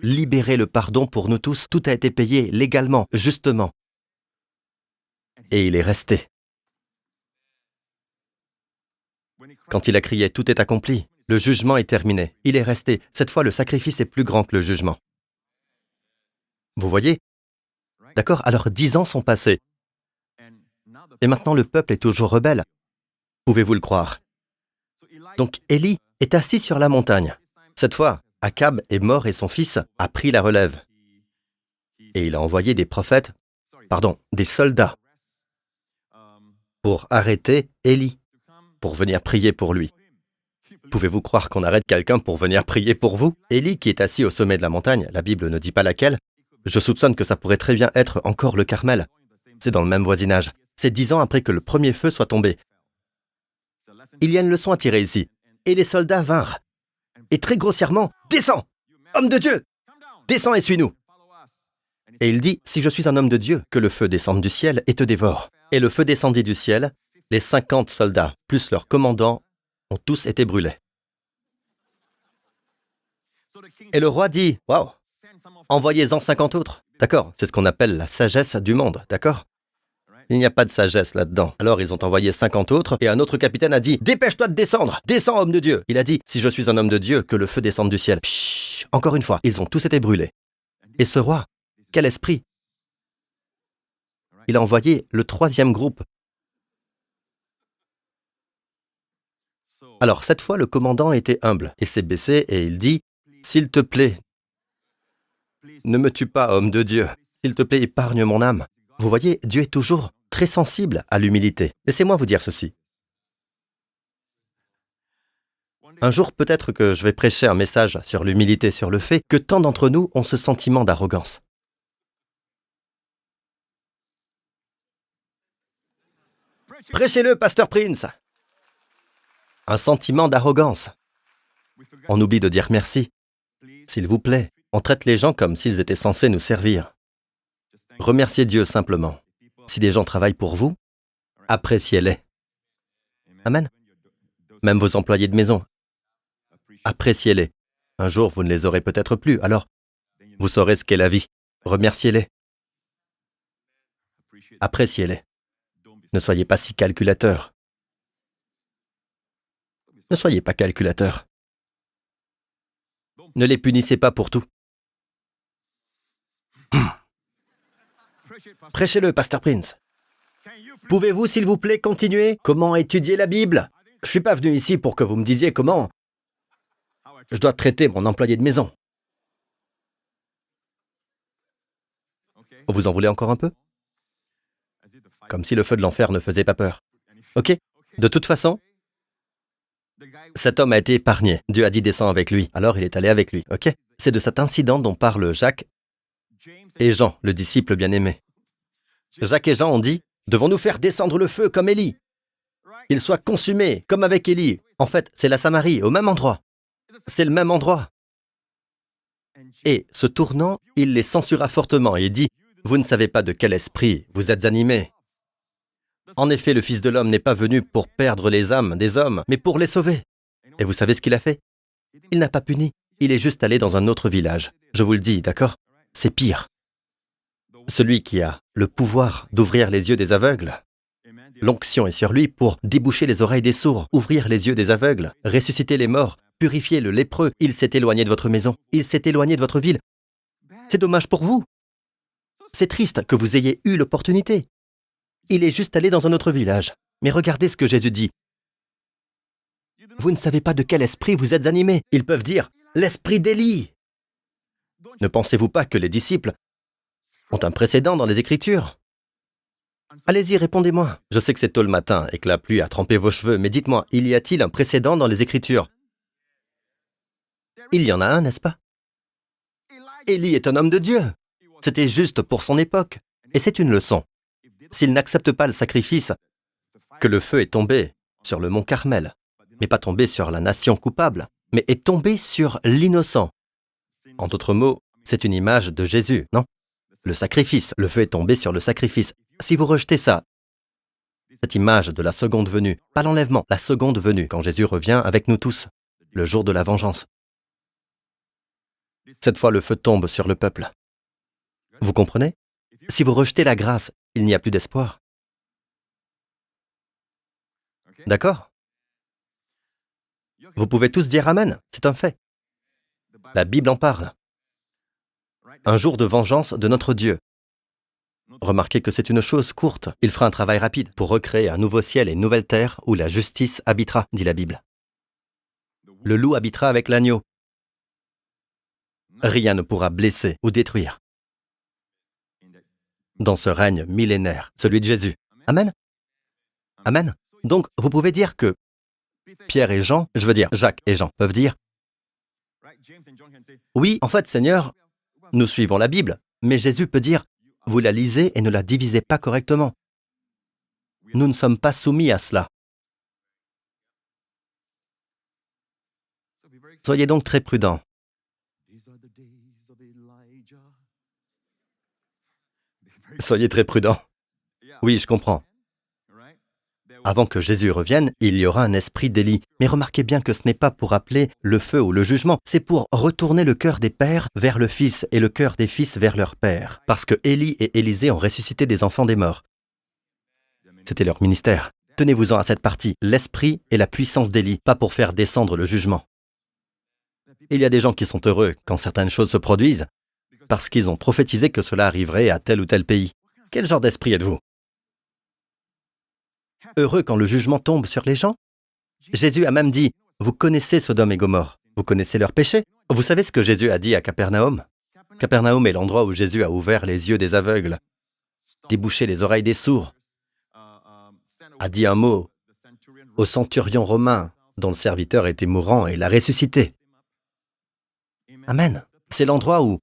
Libéré le pardon pour nous tous, tout a été payé légalement, justement. Et il est resté. Quand il a crié « Tout est accompli », le jugement est terminé. Il est resté. Cette fois, le sacrifice est plus grand que le jugement. Vous voyez? D'accord? Alors 10 ans sont passés. Et maintenant, le peuple est toujours rebelle. Pouvez-vous le croire? Donc, Élie est assis sur la montagne. Cette fois, Akab est mort et son fils a pris la relève. Et il a envoyé des soldats, pour arrêter Élie, pour venir prier pour lui. Pouvez-vous croire qu'on arrête quelqu'un pour venir prier pour vous? Élie, qui est assis au sommet de la montagne, la Bible ne dit pas laquelle, je soupçonne que ça pourrait très bien être encore le Carmel. C'est dans le même voisinage. C'est 10 ans après que le premier feu soit tombé. Il y a une leçon à tirer ici. Et les soldats vinrent. Et très grossièrement, « Descends, homme de Dieu! Descends et suis-nous !» Et il dit, « Si je suis un homme de Dieu, que le feu descende du ciel et te dévore. » Et le feu descendit du ciel, les 50 soldats, plus leur commandant, ont tous été brûlés. Et le roi dit, « Waouh, envoyez-en 50 autres. » D'accord, c'est ce qu'on appelle la sagesse du monde, d'accord? Il n'y a pas de sagesse là-dedans. Alors ils ont envoyé 50 autres, et un autre capitaine a dit, « Dépêche-toi de descendre! Descends, homme de Dieu !» Il a dit, « Si je suis un homme de Dieu, que le feu descende du ciel. » Chut, encore une fois, ils ont tous été brûlés. Et ce roi, quel esprit! Il a envoyé le 3e groupe. Alors cette fois, le commandant était humble, et s'est baissé, et il dit, « S'il te plaît, ne me tue pas, homme de Dieu. S'il te plaît, épargne mon âme. » Vous voyez, Dieu est toujours très sensible à l'humilité. Laissez-moi vous dire ceci. Un jour, peut-être que je vais prêcher un message sur l'humilité, sur le fait que tant d'entre nous ont ce sentiment d'arrogance. Prêchez-le, Pasteur Prince. Un sentiment d'arrogance. On oublie de dire merci. S'il vous plaît, on traite les gens comme s'ils étaient censés nous servir. Remerciez Dieu simplement. Si des gens travaillent pour vous, appréciez-les. Amen. Même vos employés de maison, appréciez-les. Un jour, vous ne les aurez peut-être plus, alors vous saurez ce qu'est la vie. Remerciez-les. Appréciez-les. Ne soyez pas si calculateur. Ne soyez pas calculateur. Ne les punissez pas pour tout. Prêchez-le, Pasteur Prince. Pouvez-vous, s'il vous plaît, continuer? Comment étudier la Bible? Je ne suis pas venu ici pour que vous me disiez comment je dois traiter mon employé de maison. Vous en voulez encore un peu? Comme si le feu de l'enfer ne faisait pas peur. Ok? De toute façon, cet homme a été épargné. Dieu a dit descends avec lui. Alors il est allé avec lui. Ok? C'est de cet incident dont parlent Jacques et Jean, le disciple bien-aimé. Jacques et Jean ont dit, devons-nous faire descendre le feu comme Élie? Qu'il soit consumé, comme avec Élie. En fait, c'est la Samarie, au même endroit. C'est le même endroit. Et, se tournant, il les censura fortement et dit, vous ne savez pas de quel esprit vous êtes animés. En effet, le Fils de l'homme n'est pas venu pour perdre les âmes des hommes, mais pour les sauver. Et vous savez ce qu'il a fait? Il n'a pas puni. Il est juste allé dans un autre village. Je vous le dis, d'accord? C'est pire. Celui qui a le pouvoir d'ouvrir les yeux des aveugles, l'onction est sur lui pour déboucher les oreilles des sourds, ouvrir les yeux des aveugles, ressusciter les morts, purifier le lépreux. Il s'est éloigné de votre maison. Il s'est éloigné de votre ville. C'est dommage pour vous. C'est triste que vous ayez eu l'opportunité. Il est juste allé dans un autre village. Mais regardez ce que Jésus dit. Vous ne savez pas de quel esprit vous êtes animés. Ils peuvent dire, l'esprit d'Élie. Ne pensez-vous pas que les disciples ont un précédent dans les Écritures? Allez-y, répondez-moi. Je sais que c'est tôt le matin et que la pluie a trempé vos cheveux, mais dites-moi, y a-t-il un précédent dans les Écritures? Il y en a un, n'est-ce pas? Élie est un homme de Dieu. C'était juste pour son époque. Et c'est une leçon. S'il n'accepte pas le sacrifice, que le feu est tombé sur le mont Carmel, mais pas tombé sur la nation coupable, mais est tombé sur l'innocent. En d'autres mots, c'est une image de Jésus, non? Le sacrifice, le feu est tombé sur le sacrifice. Si vous rejetez ça, cette image de la seconde venue, pas l'enlèvement, la seconde venue, quand Jésus revient avec nous tous, le jour de la vengeance. Cette fois, le feu tombe sur le peuple. Vous comprenez? Si vous rejetez la grâce, il n'y a plus d'espoir. D'accord? Vous pouvez tous dire Amen, c'est un fait. La Bible en parle. Un jour de vengeance de notre Dieu. Remarquez que c'est une chose courte. Il fera un travail rapide pour recréer un nouveau ciel et une nouvelle terre où la justice habitera, dit la Bible. Le loup habitera avec l'agneau. Rien ne pourra blesser ou détruire. Dans ce règne millénaire, celui de Jésus. Amen. Amen. Donc, vous pouvez dire que Pierre et Jean, je veux dire Jacques et Jean, peuvent dire, oui, en fait, Seigneur, nous suivons la Bible, mais Jésus peut dire, vous la lisez et ne la divisez pas correctement. Nous ne sommes pas soumis à cela. Soyez donc très prudents. Soyez très prudents. Oui, je comprends. Avant que Jésus revienne, il y aura un esprit d'Élie. Mais remarquez bien que ce n'est pas pour appeler le feu ou le jugement, c'est pour retourner le cœur des pères vers le fils et le cœur des fils vers leur père. Parce que Élie et Élisée ont ressuscité des enfants des morts. C'était leur ministère. Tenez-vous-en à cette partie, l'esprit et la puissance d'Élie, pas pour faire descendre le jugement. Il y a des gens qui sont heureux quand certaines choses se produisent, parce qu'ils ont prophétisé que cela arriverait à tel ou tel pays. Quel genre d'esprit êtes-vous? Heureux quand le jugement tombe sur les gens? Jésus a même dit, vous connaissez Sodome et Gomorrhe, vous connaissez leurs péchés. Vous savez ce que Jésus a dit à Capernaum? Capernaum est l'endroit où Jésus a ouvert les yeux des aveugles, débouché les oreilles des sourds, a dit un mot au centurion romain dont le serviteur était mourant et l'a ressuscité. Amen. C'est l'endroit où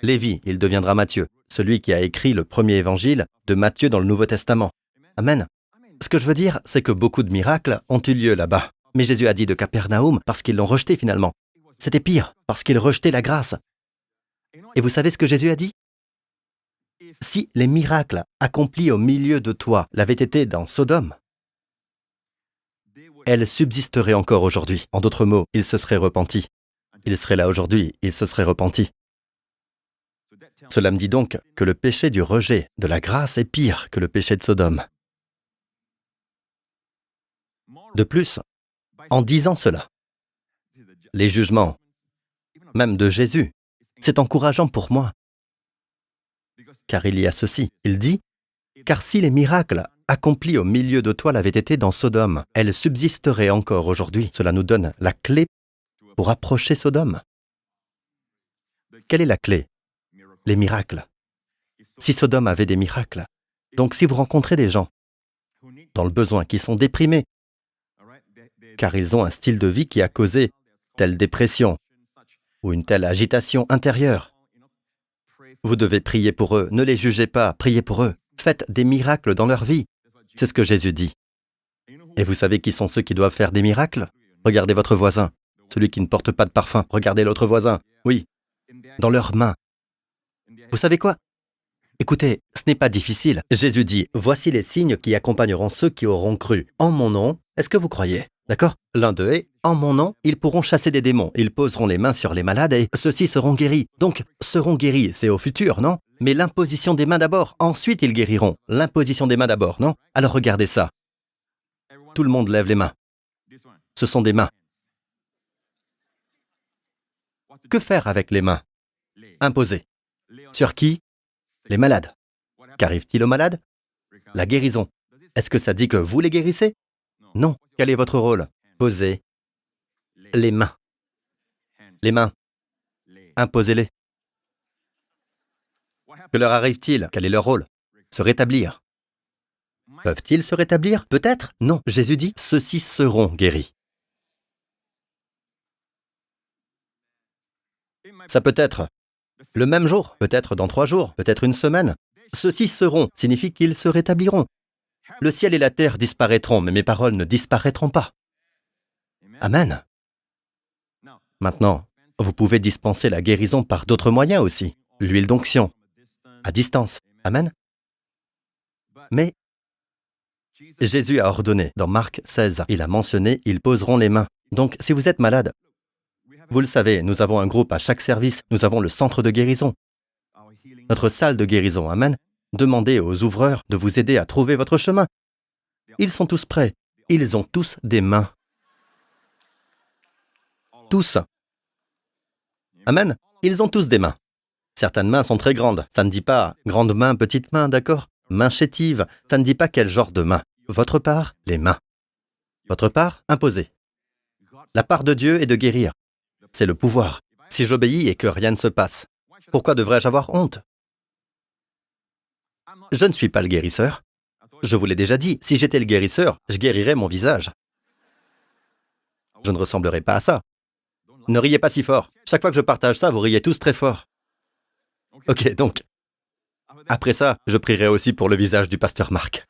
Lévi, il deviendra Matthieu, celui qui a écrit le premier évangile de Matthieu dans le Nouveau Testament. Amen. Ce que je veux dire, c'est que beaucoup de miracles ont eu lieu là-bas. Mais Jésus a dit de Capernaum parce qu'ils l'ont rejeté finalement. C'était pire, parce qu'ils rejetaient la grâce. Et vous savez ce que Jésus a dit? Si les miracles accomplis au milieu de toi l'avaient été dans Sodome, elles subsisteraient encore aujourd'hui. En d'autres mots, ils se seraient repentis. Ils seraient là aujourd'hui, ils se seraient repentis. Cela me dit donc que le péché du rejet de la grâce est pire que le péché de Sodome. De plus, en disant cela, les jugements, même de Jésus, c'est encourageant pour moi. Car il y a ceci, il dit, « Car si les miracles accomplis au milieu de toi l'avaient été dans Sodome, elles subsisteraient encore aujourd'hui. » Cela nous donne la clé pour approcher Sodome. Quelle est la clé? Les miracles. Si Sodome avait des miracles, donc si vous rencontrez des gens dans le besoin, qui sont déprimés, car ils ont un style de vie qui a causé telle dépression ou une telle agitation intérieure, vous devez prier pour eux. Ne les jugez pas, priez pour eux. Faites des miracles dans leur vie. C'est ce que Jésus dit. Et vous savez qui sont ceux qui doivent faire des miracles? Regardez votre voisin, celui qui ne porte pas de parfum. Regardez l'autre voisin. Oui, dans leurs mains. Vous savez quoi? Écoutez, ce n'est pas difficile. Jésus dit, « Voici les signes qui accompagneront ceux qui auront cru. En mon nom, est-ce que vous croyez? » D'accord? L'un d'eux est, « En mon nom, ils pourront chasser des démons. Ils poseront les mains sur les malades et ceux-ci seront guéris. » Donc, seront guéris, c'est au futur, non? Mais l'imposition des mains d'abord, ensuite ils guériront. L'imposition des mains d'abord, non? Alors regardez ça. Tout le monde lève les mains. Ce sont des mains. Que faire avec les mains? Imposer. Sur qui? Les malades. Qu'arrive-t-il aux malades? La guérison. Est-ce que ça dit que vous les guérissez? Non. Quel est votre rôle? Posez les mains. Les mains. Imposez-les. Que leur arrive-t-il? Quel est leur rôle? Se rétablir. Peuvent-ils se rétablir? Peut-être? Non. Jésus dit, ceux-ci seront guéris. Ça peut être le même jour, peut-être dans 3 jours, peut-être une semaine. Ceux-ci seront signifie qu'ils se rétabliront. Le ciel et la terre disparaîtront, mais mes paroles ne disparaîtront pas. Amen. Maintenant, vous pouvez dispenser la guérison par d'autres moyens aussi. L'huile d'onction, à distance. Amen. Mais Jésus a ordonné, dans Marc 16, il a mentionné, ils poseront les mains. Donc, si vous êtes malade, vous le savez, nous avons un groupe à chaque service, nous avons le centre de guérison, notre salle de guérison. Amen. Demandez aux ouvreurs de vous aider à trouver votre chemin. Ils sont tous prêts. Ils ont tous des mains. Tous. Amen. Ils ont tous des mains. Certaines mains sont très grandes. Ça ne dit pas grande main, petite main, d'accord? Main chétive, ça ne dit pas quel genre de main. Votre part, les mains. Votre part, imposez. La part de Dieu est de guérir. C'est le pouvoir. Si j'obéis et que rien ne se passe, pourquoi devrais-je avoir honte? Je ne suis pas le guérisseur. Je vous l'ai déjà dit, si j'étais le guérisseur, je guérirais mon visage. Je ne ressemblerais pas à ça. Ne riez pas si fort. Chaque fois que je partage ça, vous riez tous très fort. Ok, donc, après ça, je prierai aussi pour le visage du pasteur Marc.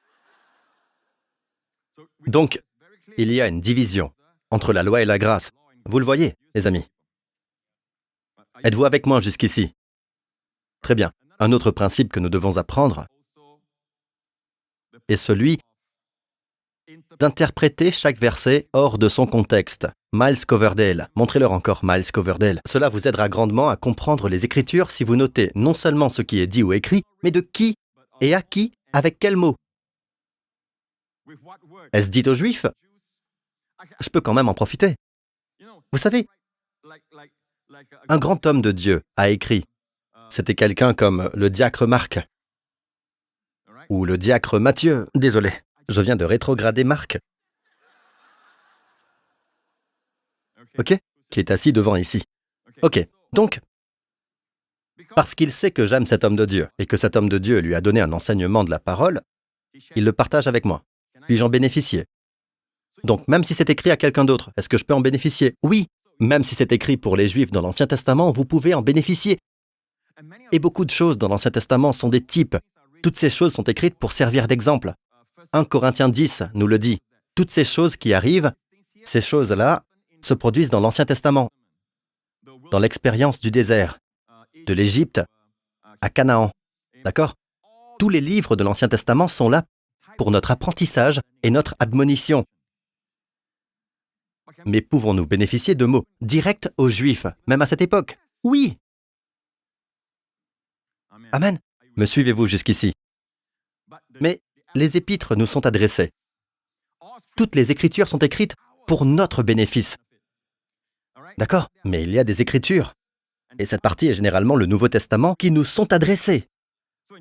Donc, il y a une division entre la loi et la grâce. Vous le voyez, les amis. Êtes-vous avec moi jusqu'ici? Très bien. Un autre principe que nous devons apprendre est celui d'interpréter chaque verset hors de son contexte. Miles Coverdale, montrez-leur encore Miles Coverdale. Cela vous aidera grandement à comprendre les Écritures si vous notez non seulement ce qui est dit ou écrit, mais de qui et à qui, avec quels mots. Est-ce dit aux Juifs? Je peux quand même en profiter. Vous savez, un grand homme de Dieu a écrit. C'était quelqu'un comme le diacre Marc ou le diacre Matthieu. Désolé, je viens de rétrograder Marc. Ok? Qui est assis devant ici. Ok, donc, parce qu'il sait que j'aime cet homme de Dieu et que cet homme de Dieu lui a donné un enseignement de la parole, il le partage avec moi. Puis-je en bénéficier? Donc, même si c'est écrit à quelqu'un d'autre, est-ce que je peux en bénéficier? Oui. Même si c'est écrit pour les Juifs dans l'Ancien Testament, vous pouvez en bénéficier. Et beaucoup de choses dans l'Ancien Testament sont des types. Toutes ces choses sont écrites pour servir d'exemple. 1 Corinthiens 10 nous le dit. Toutes ces choses qui arrivent, ces choses-là, se produisent dans l'Ancien Testament, dans l'expérience du désert, de l'Égypte à Canaan. D'accord? Tous les livres de l'Ancien Testament sont là pour notre apprentissage et notre admonition. Mais pouvons-nous bénéficier de mots directs aux Juifs, même à cette époque? Oui! Amen. Me suivez-vous jusqu'ici? Mais les épîtres nous sont adressées. Toutes les Écritures sont écrites pour notre bénéfice. D'accord? Mais il y a des Écritures, et cette partie est généralement le Nouveau Testament, qui nous sont adressées.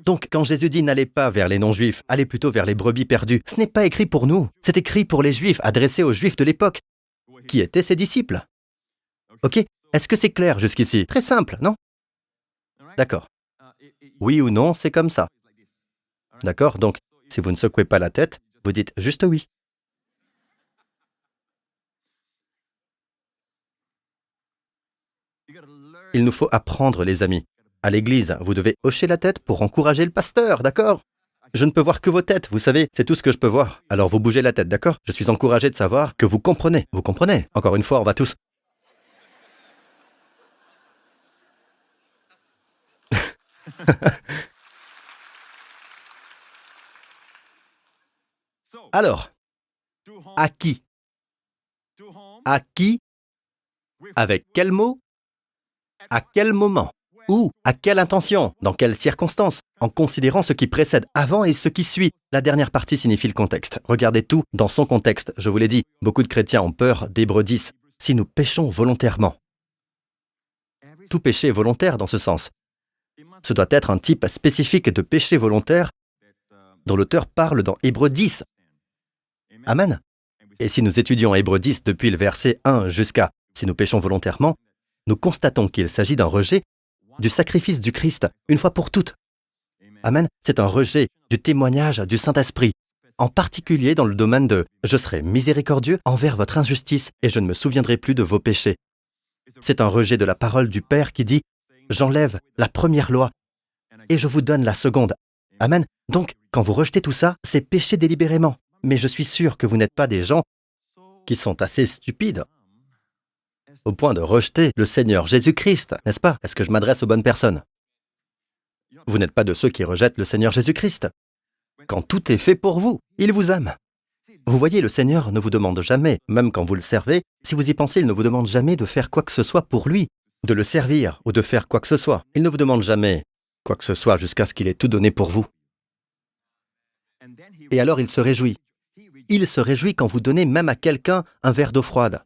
Donc, quand Jésus dit « n'allez pas vers les non-juifs, allez plutôt vers les brebis perdues », ce n'est pas écrit pour nous, c'est écrit pour les Juifs, adressé aux Juifs de l'époque, qui étaient ses disciples. Ok? Est-ce que c'est clair jusqu'ici? Très simple, non? D'accord. Oui ou non, c'est comme ça. D'accord? Donc, si vous ne secouez pas la tête, vous dites juste oui. Il nous faut apprendre, les amis. À l'église, vous devez hocher la tête pour encourager le pasteur, d'accord? Je ne peux voir que vos têtes, vous savez, c'est tout ce que je peux voir. Alors vous bougez la tête, d'accord? Je suis encouragé de savoir que vous comprenez. Vous comprenez? Encore une fois, on va tous... Alors, à qui? À qui? Avec quel mot? À quel moment? Où? À quelle intention? Dans quelles circonstances? En considérant ce qui précède avant et ce qui suit. La dernière partie signifie le contexte. Regardez tout dans son contexte. Je vous l'ai dit, beaucoup de chrétiens ont peur d'Hébreux 10. Si nous péchons volontairement. Tout péché est volontaire dans ce sens. Ce doit être un type spécifique de péché volontaire dont l'auteur parle dans Hébreux 10. Amen. Et si nous étudions Hébreux 10 depuis le verset 1 jusqu'à « si nous péchons volontairement », nous constatons qu'il s'agit d'un rejet du sacrifice du Christ, une fois pour toutes. Amen. C'est un rejet du témoignage du Saint-Esprit, en particulier dans le domaine de « je serai miséricordieux envers votre injustice et je ne me souviendrai plus de vos péchés ». C'est un rejet de la parole du Père qui dit « j'enlève la première loi et je vous donne la seconde ». Amen. Donc, quand vous rejetez tout ça, c'est pécher délibérément. Mais je suis sûr que vous n'êtes pas des gens qui sont assez stupides au point de rejeter le Seigneur Jésus-Christ, n'est-ce pas? Est-ce que je m'adresse aux bonnes personnes? Vous n'êtes pas de ceux qui rejettent le Seigneur Jésus-Christ. Quand tout est fait pour vous, il vous aime. Vous voyez, le Seigneur ne vous demande jamais, même quand vous le servez, si vous y pensez, il ne vous demande jamais de faire quoi que ce soit pour lui, de le servir ou de faire quoi que ce soit. Il ne vous demande jamais quoi que ce soit jusqu'à ce qu'il ait tout donné pour vous. Et alors il se réjouit. Il se réjouit quand vous donnez même à quelqu'un un verre d'eau froide.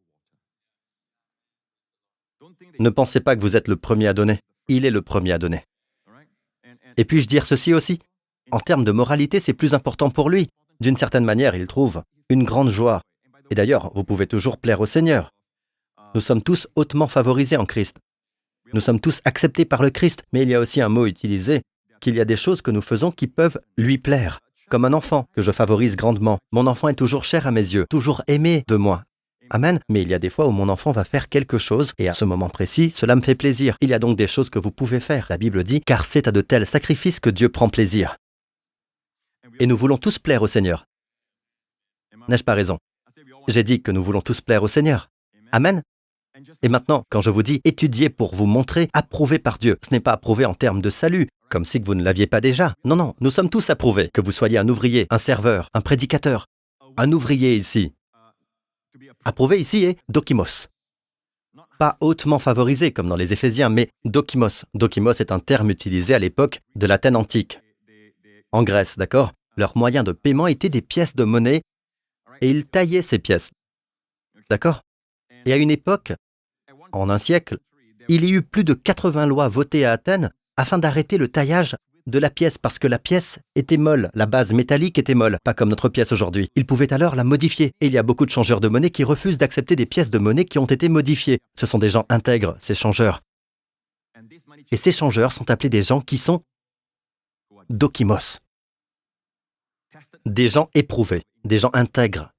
Ne pensez pas que vous êtes le premier à donner. Il est le premier à donner. Et puis-je dire ceci aussi? En termes de moralité, c'est plus important pour lui. D'une certaine manière, il trouve une grande joie. Et d'ailleurs, vous pouvez toujours plaire au Seigneur. Nous sommes tous hautement favorisés en Christ. Nous sommes tous acceptés par le Christ, mais il y a aussi un mot utilisé, qu'il y a des choses que nous faisons qui peuvent lui plaire. comme un enfant que je favorise grandement. Mon enfant est toujours cher à mes yeux, toujours aimé de moi. Amen. Mais il y a des fois où mon enfant va faire quelque chose et à ce moment précis, cela me fait plaisir. Il y a donc des choses que vous pouvez faire. La Bible dit, car c'est à de tels sacrifices que Dieu prend plaisir. Et nous voulons tous plaire au Seigneur. N'ai-je pas raison? J'ai dit que nous voulons tous plaire au Seigneur. Amen. Et maintenant, quand je vous dis étudier pour vous montrer approuvé par Dieu, ce n'est pas approuvé en termes de salut, comme si vous ne l'aviez pas déjà. Non, non, nous sommes tous approuvés, que vous soyez un ouvrier, un serveur, un prédicateur, un ouvrier ici. Approuvé ici est dokimos. Pas hautement favorisé comme dans les Éphésiens, mais dokimos. Dokimos est un terme utilisé à l'époque de l'Athènes antique. En Grèce, d'accord? Leur moyen de paiement était des pièces de monnaie et ils taillaient ces pièces. D'accord? Et à une époque, en un siècle, il y eut plus de 80 lois votées à Athènes afin d'arrêter le taillage de la pièce parce que la pièce était molle, la base métallique était molle, pas comme notre pièce aujourd'hui. Ils pouvaient alors la modifier. Et il y a beaucoup de changeurs de monnaie qui refusent d'accepter des pièces de monnaie qui ont été modifiées. Ce sont des gens intègres, ces changeurs. Et ces changeurs sont appelés des gens qui sont dokimos. Des gens éprouvés, des gens intègres.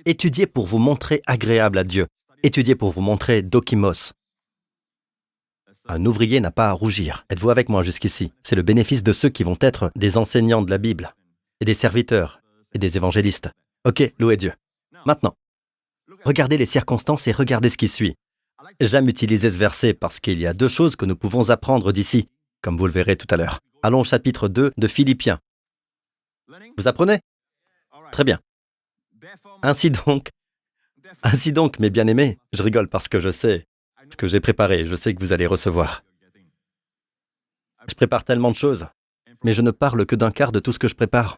Étudiez pour vous montrer agréable à Dieu. Étudiez pour vous montrer dokimos. Un ouvrier n'a pas à rougir. Êtes-vous avec moi jusqu'ici? C'est le bénéfice de ceux qui vont être des enseignants de la Bible, et des serviteurs, et des évangélistes. Ok, louez Dieu. Maintenant, regardez les circonstances et regardez ce qui suit. J'aime utiliser ce verset parce qu'il y a deux choses que nous pouvons apprendre d'ici, comme vous le verrez tout à l'heure. Allons au chapitre 2 de Philippiens. Vous apprenez? Très bien. Ainsi donc, mes bien-aimés, je rigole parce que je sais ce que j'ai préparé, je sais que vous allez recevoir. Je prépare tellement de choses, mais je ne parle que d'un quart de tout ce que je prépare.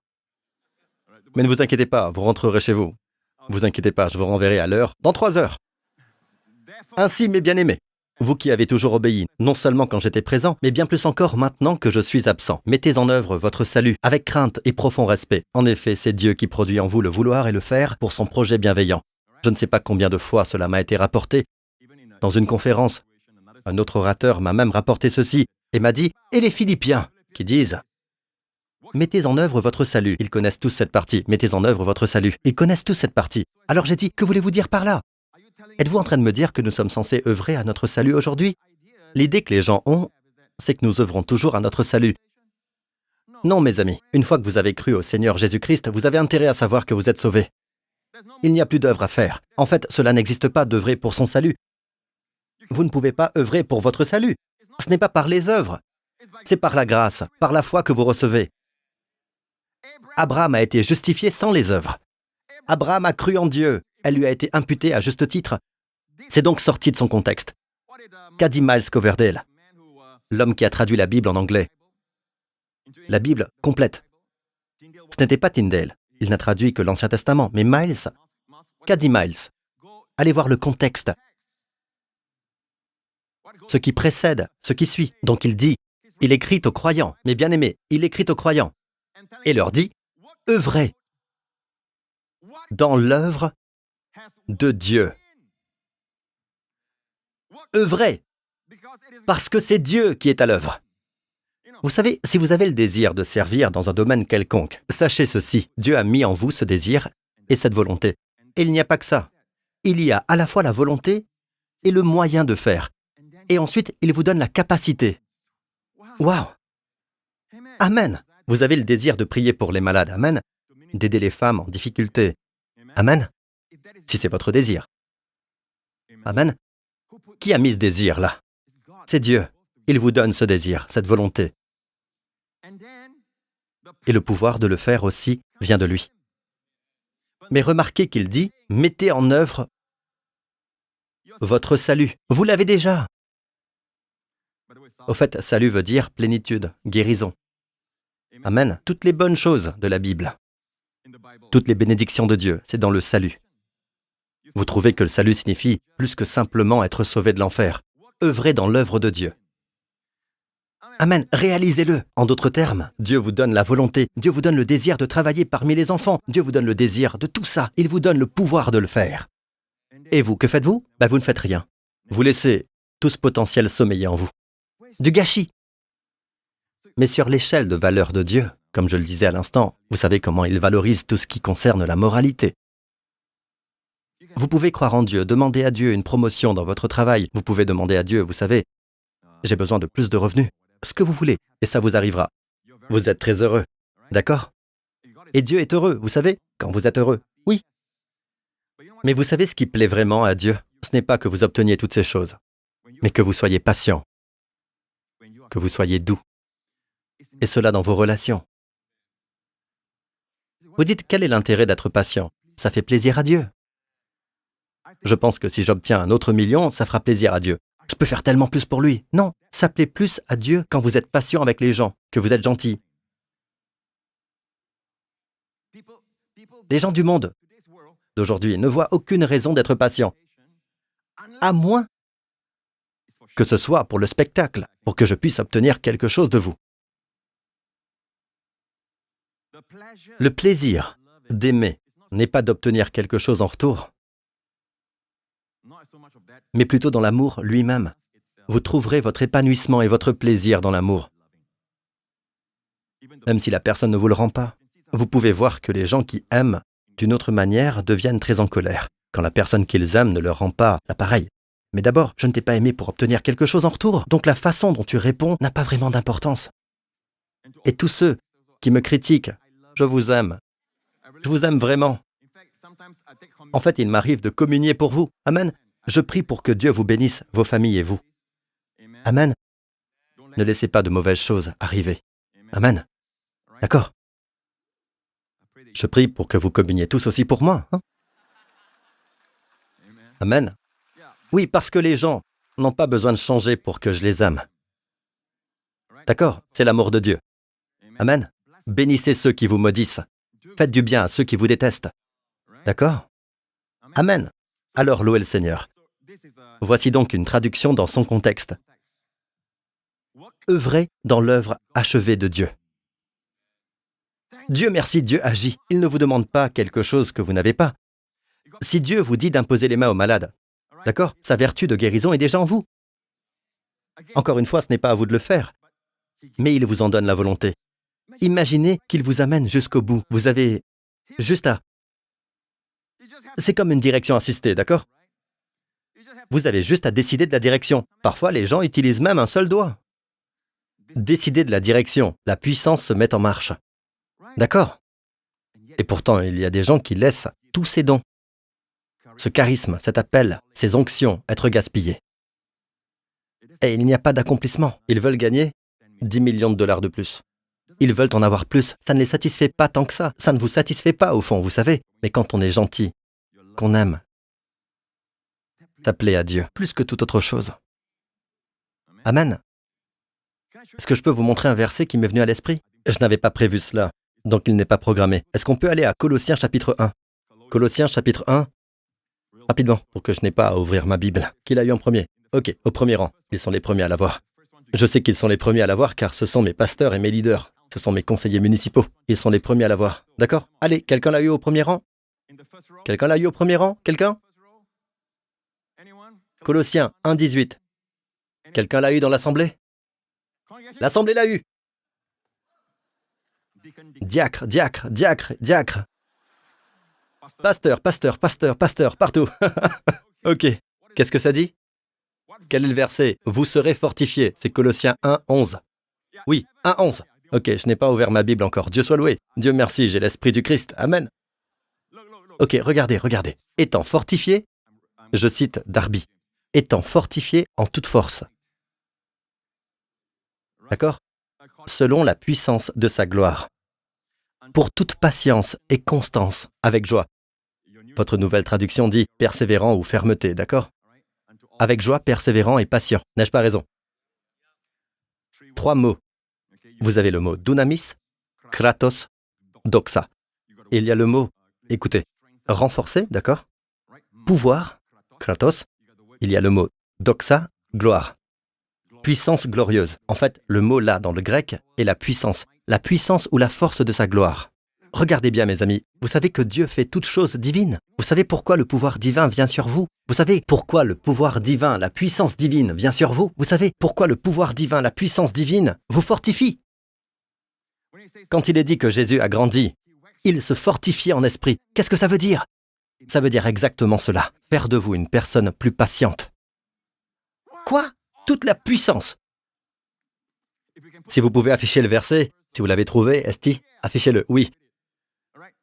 Mais ne vous inquiétez pas, vous rentrerez chez vous. Ne vous inquiétez pas, je vous renverrai à l'heure, dans 3 heures. Ainsi, mes bien-aimés, vous qui avez toujours obéi, non seulement quand j'étais présent, mais bien plus encore maintenant que je suis absent, mettez en œuvre votre salut avec crainte et profond respect. En effet, c'est Dieu qui produit en vous le vouloir et le faire pour son projet bienveillant. Je ne sais pas combien de fois cela m'a été rapporté. Dans une conférence, un autre orateur m'a même rapporté ceci et m'a dit « Et les Philippiens ?» qui disent « Mettez en œuvre votre salut. » Ils connaissent tous cette partie. « Mettez en œuvre votre salut. » Ils connaissent tous cette partie. Alors j'ai dit « Que voulez-vous dire par là ?» Êtes-vous en train de me dire que nous sommes censés œuvrer à notre salut aujourd'hui? L'idée que les gens ont, c'est que nous œuvrons toujours à notre salut. Non, mes amis, une fois que vous avez cru au Seigneur Jésus-Christ, vous avez intérêt à savoir que vous êtes sauvés. Il n'y a plus d'œuvre à faire. En fait, cela n'existe pas d'œuvrer pour son salut. Vous ne pouvez pas œuvrer pour votre salut. Ce n'est pas par les œuvres. C'est par la grâce, par la foi que vous recevez. Abraham a été justifié sans les œuvres. Abraham a cru en Dieu. Elle lui a été imputée à juste titre. C'est donc sorti de son contexte. Qu'a dit Miles Coverdale, l'homme qui a traduit la Bible en anglais? La Bible complète. Ce n'était pas Tyndale. Il n'a traduit que l'Ancien Testament. Mais Miles, qu'a dit Miles? Allez voir le contexte. Ce qui précède, ce qui suit. Donc il dit, il écrit aux croyants, mes bien-aimés, il écrit aux croyants, et leur dit, œuvrez dans l'œuvre de Dieu. Œuvrez, parce que c'est Dieu qui est à l'œuvre. Vous savez, si vous avez le désir de servir dans un domaine quelconque, sachez ceci, Dieu a mis en vous ce désir et cette volonté. Et il n'y a pas que ça. Il y a à la fois la volonté et le moyen de faire. Et ensuite, il vous donne la capacité. Waouh! Amen! Vous avez le désir de prier pour les malades, amen? D'aider les femmes en difficulté, amen? Si c'est votre désir. Amen? Qui a mis ce désir là? C'est Dieu. Il vous donne ce désir, cette volonté. Et le pouvoir de le faire aussi vient de lui. Mais remarquez qu'il dit, mettez en œuvre votre salut. Vous l'avez déjà. Au fait, salut veut dire plénitude, guérison. Amen. Toutes les bonnes choses de la Bible, toutes les bénédictions de Dieu, c'est dans le salut. Vous trouvez que le salut signifie plus que simplement être sauvé de l'enfer. Œuvrez dans l'œuvre de Dieu. Amen. Réalisez-le. En d'autres termes, Dieu vous donne la volonté, Dieu vous donne le désir de travailler parmi les enfants, Dieu vous donne le désir de tout ça, il vous donne le pouvoir de le faire. Et vous, que faites-vous? Vous ne faites rien. Vous laissez tout ce potentiel sommeiller en vous. Du gâchis. Mais sur l'échelle de valeur de Dieu, Comme je le disais à l'instant, vous savez comment il valorise tout ce qui concerne la moralité. Vous pouvez croire en Dieu, demander à Dieu une promotion dans votre travail. Vous pouvez demander à Dieu, vous savez, j'ai besoin de plus de revenus. Ce que vous voulez, et ça vous arrivera. Vous êtes très heureux, d'accord? Et Dieu est heureux, vous savez, quand vous êtes heureux. Oui. Mais vous savez ce qui plaît vraiment à Dieu? Ce n'est pas que vous obteniez toutes ces choses, mais que vous soyez patient, que vous soyez doux. Et cela dans vos relations. Vous dites, quel est l'intérêt d'être patient? Ça fait plaisir à Dieu. Je pense que si j'obtiens un autre million, ça fera plaisir à Dieu. Je peux faire tellement plus pour lui. Non, ça plaît plus à Dieu quand vous êtes patient avec les gens, que vous êtes gentil. Les gens du monde d'aujourd'hui ne voient aucune raison d'être patient, à moins que ce soit pour le spectacle, pour que je puisse obtenir quelque chose de vous. Le plaisir d'aimer n'est pas d'obtenir quelque chose en retour, mais plutôt dans l'amour lui-même. Vous trouverez votre épanouissement et votre plaisir dans l'amour. Même si la personne ne vous le rend pas, vous pouvez voir que les gens qui aiment d'une autre manière deviennent très en colère, quand la personne qu'ils aiment ne leur rend pas l'appareil. Mais d'abord, je ne t'ai pas aimé pour obtenir quelque chose en retour, donc la façon dont tu réponds n'a pas vraiment d'importance. Et tous ceux qui me critiquent, je vous aime. Je vous aime vraiment. En fait, il m'arrive de communier pour vous. Amen. Je prie pour que Dieu vous bénisse, vos familles et vous. Amen. Ne laissez pas de mauvaises choses arriver. Amen. D'accord? Je prie pour que vous communiez tous aussi pour moi. Hein? Amen. Oui, parce que les gens n'ont pas besoin de changer pour que je les aime. D'accord? C'est l'amour de Dieu. Amen. Bénissez ceux qui vous maudissent. Faites du bien à ceux qui vous détestent. D'accord? Amen. Alors louez le Seigneur. Voici donc une traduction dans son contexte. Œuvrez dans l'œuvre achevée de Dieu. Dieu merci, Dieu agit. Il ne vous demande pas quelque chose que vous n'avez pas. Si Dieu vous dit d'imposer les mains aux malades, d'accord? Sa vertu de guérison est déjà en vous. Encore une fois, ce n'est pas à vous de le faire, mais il vous en donne la volonté. Imaginez qu'il vous amène jusqu'au bout. Vous avez juste à... C'est comme une direction assistée, d'accord? Vous avez juste à décider de la direction. Parfois, les gens utilisent même un seul doigt. Décider de la direction, la puissance se met en marche. D'accord? Et pourtant, il y a des gens qui laissent tous ces dons, ce charisme, cet appel, ces onctions être gaspillés. Et il n'y a pas d'accomplissement. Ils veulent gagner 10 millions de dollars de plus. Ils veulent en avoir plus. Ça ne les satisfait pas tant que ça. Ça ne vous satisfait pas au fond, vous savez. Mais quand on est gentil, qu'on aime, ça plaît à Dieu, plus que toute autre chose. Amen. Est-ce que je peux vous montrer un verset qui m'est venu à l'esprit? Je n'avais pas prévu cela, donc il n'est pas programmé. Est-ce qu'on peut aller à Colossiens chapitre 1? Colossiens chapitre 1, rapidement, pour que je n'ai pas à ouvrir ma Bible. Qui l'a eu en premier? Ok, au premier rang. Ils sont les premiers à l'avoir. Je sais qu'ils sont les premiers à l'avoir car ce sont mes pasteurs et mes leaders. Ce sont mes conseillers municipaux. Ils sont les premiers à l'avoir. D'accord? Allez, quelqu'un l'a eu au premier rang? Quelqu'un l'a eu au premier rang? Quelqu'un? Colossiens 1, 18. Quelqu'un l'a eu dans l'assemblée? L'assemblée l'a eu. Diacre, diacre, diacre, diacre. Pasteur, pasteur, pasteur, pasteur, partout. Ok. Qu'est-ce que ça dit? Quel est le verset? Vous serez fortifiés. C'est Colossiens 1, 11. Oui, 1, 11. Ok, je n'ai pas ouvert ma Bible encore. Dieu soit loué. Dieu merci, j'ai l'Esprit du Christ. Amen. Ok, regardez, regardez. Étant fortifié, je cite Darby, étant fortifié en toute force. D'accord? Selon la puissance de sa gloire. Pour toute patience et constance, avec joie. Votre nouvelle traduction dit persévérant ou fermeté, d'accord? Avec joie, persévérant et patient. N'ai-je pas raison? 3 mots. Vous avez le mot dunamis, kratos, doxa. Et il y a le mot, écoutez, renforcer, d'accord? Pouvoir, kratos. Il y a le mot doxa, gloire. Puissance glorieuse. En fait, le mot là dans le grec est la puissance ou la force de sa gloire. Regardez bien mes amis, vous savez que Dieu fait toutes choses divines. Vous savez pourquoi le pouvoir divin vient sur vous? Vous savez pourquoi le pouvoir divin, la puissance divine vient sur vous? Vous savez pourquoi le pouvoir divin, la puissance divine vous fortifie? Quand il est dit que Jésus a grandi, il se fortifiait en esprit. Qu'est-ce que ça veut dire? Ça veut dire exactement cela. Faire de vous une personne plus patiente. Quoi? Toute la puissance. Si vous pouvez afficher le verset, si vous l'avez trouvé, Esti, affichez-le, oui,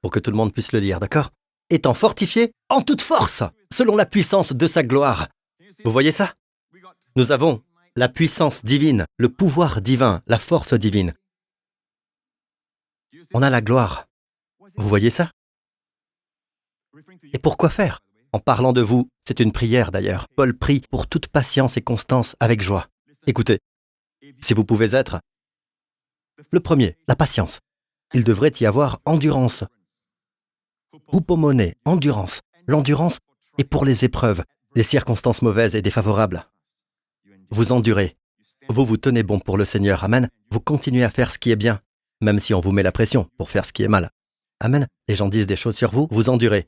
pour que tout le monde puisse le lire, d'accord? Étant fortifié en toute force, selon la puissance de sa gloire. Vous voyez ça? Nous avons la puissance divine, le pouvoir divin, la force divine. On a la gloire. Vous voyez ça? Et pourquoi faire? En parlant de vous, c'est une prière d'ailleurs. Paul prie pour toute patience et constance avec joie. Écoutez, si vous pouvez être le premier, la patience. Il devrait y avoir endurance. Hupomone, endurance. L'endurance est pour les épreuves, les circonstances mauvaises et défavorables. Vous endurez. Vous vous tenez bon pour le Seigneur. Amen. Vous continuez à faire ce qui est bien, même si on vous met la pression pour faire ce qui est mal. Amen. Les gens disent des choses sur vous, vous endurez.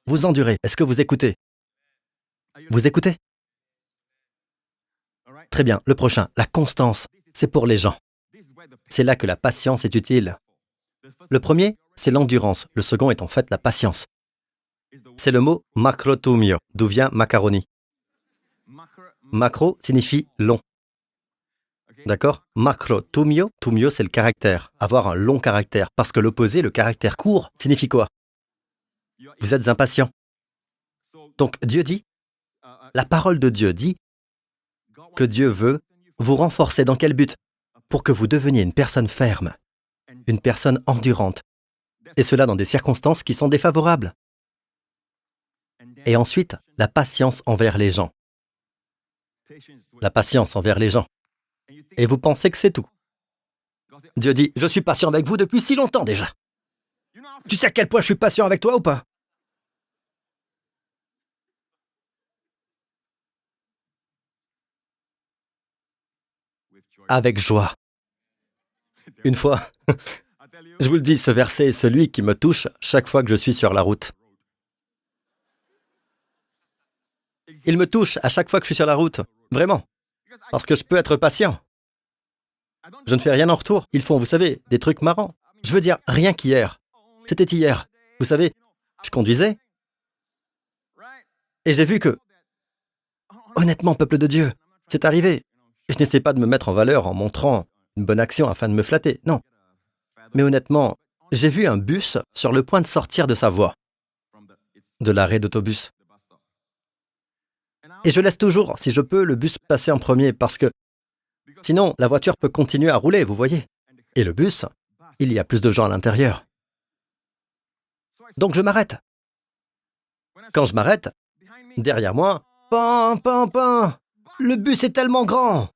Vous endurez. Est-ce que vous écoutez? Vous écoutez? Très bien. Le prochain, la constance. C'est pour les gens. C'est là que la patience est utile. Le premier, c'est l'endurance. Le second est en fait la patience. C'est le mot makrotumio, d'où vient macaroni. Macro signifie long. D'accord? Makrotumio, tumio c'est le caractère, avoir un long caractère. Parce que l'opposé, le caractère court, signifie quoi? Vous êtes impatient. Donc Dieu dit, la parole de Dieu dit que Dieu veut vous renforcer dans quel but? Pour que vous deveniez une personne ferme, une personne endurante, et cela dans des circonstances qui sont défavorables. Et ensuite, la patience envers les gens. La patience envers les gens. Et vous pensez que c'est tout. Dieu dit, je suis patient avec vous depuis si longtemps déjà. Tu sais à quel point je suis patient avec toi ou pas? Avec joie. Une fois, je vous le dis, ce verset est celui qui me touche chaque fois que je suis sur la route. Il me touche à chaque fois que je suis sur la route, vraiment, parce que je peux être patient. Je ne fais rien en retour. Ils font, vous savez, des trucs marrants. Je veux dire, rien qu'hier. C'était hier. Vous savez, je conduisais et j'ai vu que, honnêtement, peuple de Dieu, c'est arrivé. Je n'essaie pas de me mettre en valeur en montrant une bonne action afin de me flatter, non. Mais honnêtement, j'ai vu un bus sur le point de sortir de sa voie, de l'arrêt d'autobus. Et je laisse toujours, si je peux, le bus passer en premier parce que sinon, la voiture peut continuer à rouler, vous voyez. Et le bus, il y a plus de gens à l'intérieur. Donc je m'arrête. Quand je m'arrête, derrière moi, pan, pan, pan, le bus est tellement grand.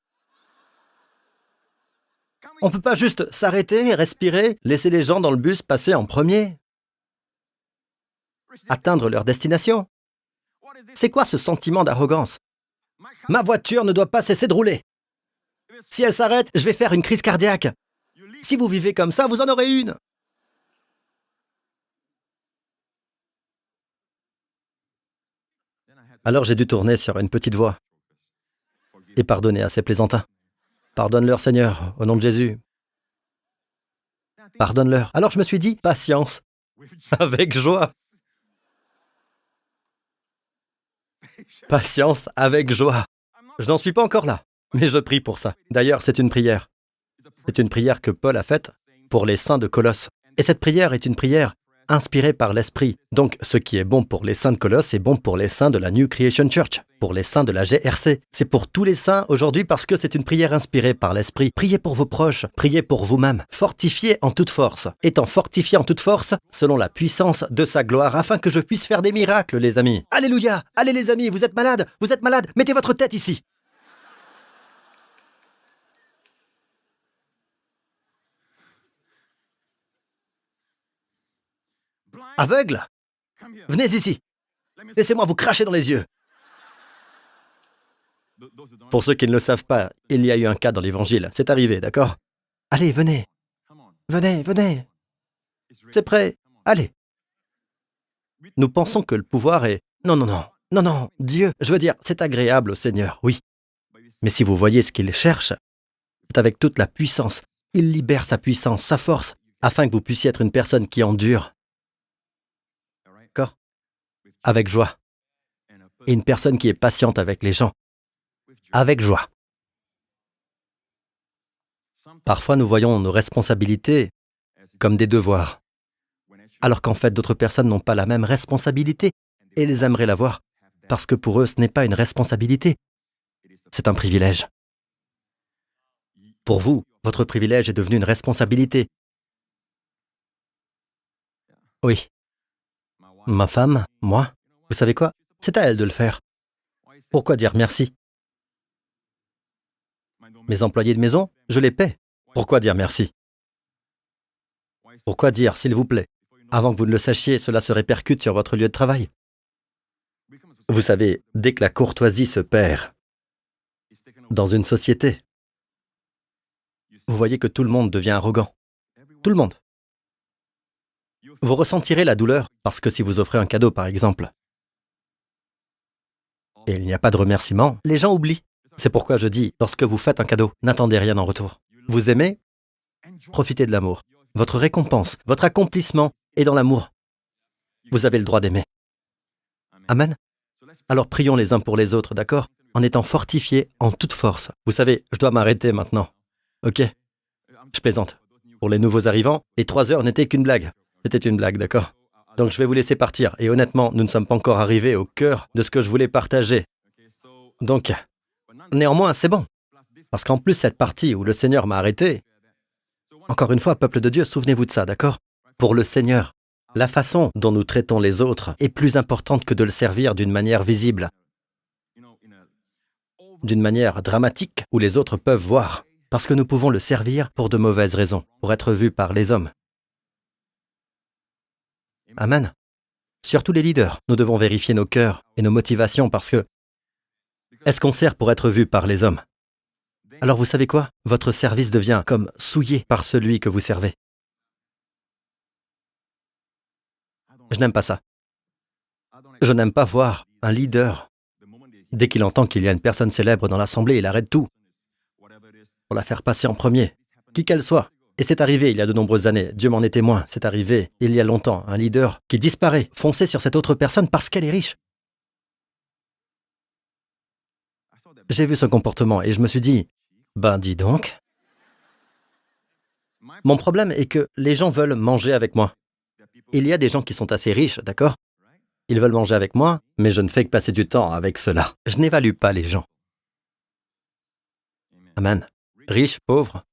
On ne peut pas juste s'arrêter, respirer, laisser les gens dans le bus passer en premier, atteindre leur destination. C'est quoi ce sentiment d'arrogance? Ma voiture ne doit pas cesser de rouler. Si elle s'arrête, je vais faire une crise cardiaque. Si vous vivez comme ça, vous en aurez une. Alors j'ai dû tourner sur une petite voie et pardonner à ces plaisantins. Pardonne-leur, Seigneur, au nom de Jésus. Pardonne-leur. Alors je me suis dit, patience, avec joie. Patience avec joie. Je n'en suis pas encore là, mais je prie pour ça. D'ailleurs, c'est une prière. C'est une prière que Paul a faite pour les saints de Colosse. Et cette prière est une prière inspirée par l'Esprit. Donc, ce qui est bon pour les saints de Colosse est bon pour les saints de la New Creation Church, pour les saints de la GRC. C'est pour tous les saints aujourd'hui parce que c'est une prière inspirée par l'Esprit. Priez pour vos proches, priez pour vous-même. Fortifiez en toute force. Étant fortifié en toute force, selon la puissance de sa gloire, afin que je puisse faire des miracles, les amis. Alléluia! Allez les amis, vous êtes malades, mettez votre tête ici. Aveugle? Venez ici. Laissez-moi vous cracher dans les yeux. Pour ceux qui ne le savent pas, il y a eu un cas dans l'Évangile. C'est arrivé, d'accord? Allez, venez. Venez, venez. C'est prêt. Allez. Nous pensons que le pouvoir est... Non, non, non. Non, non. Dieu, je veux dire, c'est agréable au Seigneur, oui. Mais si vous voyez ce qu'il cherche, c'est avec toute la puissance. Il libère sa puissance, sa force, afin que vous puissiez être une personne qui endure. D'accord? Avec joie. Et une personne qui est patiente avec les gens. Avec joie. Parfois, nous voyons nos responsabilités comme des devoirs, alors qu'en fait, d'autres personnes n'ont pas la même responsabilité et elles aimeraient l'avoir, parce que pour eux, ce n'est pas une responsabilité, c'est un privilège. Pour vous, votre privilège est devenu une responsabilité. Oui. Ma femme, moi, vous savez quoi? C'est à elle de le faire. Pourquoi dire merci? Mes employés de maison, je les paie. Pourquoi dire merci? Pourquoi dire s'il vous plaît? Avant que vous ne le sachiez, cela se répercute sur votre lieu de travail. Vous savez, dès que la courtoisie se perd dans une société, vous voyez que tout le monde devient arrogant. Tout le monde. Vous ressentirez la douleur parce que si vous offrez un cadeau, par exemple, et il n'y a pas de remerciement, les gens oublient. C'est pourquoi je dis, lorsque vous faites un cadeau, n'attendez rien en retour. Vous aimez? Profitez de l'amour. Votre récompense, votre accomplissement est dans l'amour. Vous avez le droit d'aimer. Amen. Alors prions les uns pour les autres, d'accord? En étant fortifiés en toute force. Vous savez, je dois m'arrêter maintenant. Ok? Je plaisante. Pour les nouveaux arrivants, les 3 heures n'étaient qu'une blague. C'était une blague, d'accord? Donc je vais vous laisser partir. Et honnêtement, nous ne sommes pas encore arrivés au cœur de ce que je voulais partager. Donc, néanmoins, c'est bon. Parce qu'en plus, cette partie où le Seigneur m'a arrêté, encore une fois, peuple de Dieu, souvenez-vous de ça, d'accord? Pour le Seigneur, la façon dont nous traitons les autres est plus importante que de le servir d'une manière visible, d'une manière dramatique où les autres peuvent voir, parce que nous pouvons le servir pour de mauvaises raisons, pour être vus par les hommes. Amen. Surtout les leaders, nous devons vérifier nos cœurs et nos motivations parce que est-ce qu'on sert pour être vu par les hommes? Alors vous savez quoi? Votre service devient comme souillé par celui que vous servez. Je n'aime pas ça. Je n'aime pas voir un leader, dès qu'il entend qu'il y a une personne célèbre dans l'assemblée, il arrête tout pour la faire passer en premier, qui qu'elle soit. Et c'est arrivé il y a de nombreuses années, Dieu m'en est témoin, c'est arrivé il y a longtemps, un leader qui disparaît, foncé sur cette autre personne parce qu'elle est riche. J'ai vu son comportement et je me suis dit, ben dis donc. Mon problème est que les gens veulent manger avec moi. Il y a des gens qui sont assez riches, d'accord? Ils veulent manger avec moi, mais je ne fais que passer du temps avec cela. Je n'évalue pas les gens. Amen. Riches, pauvres,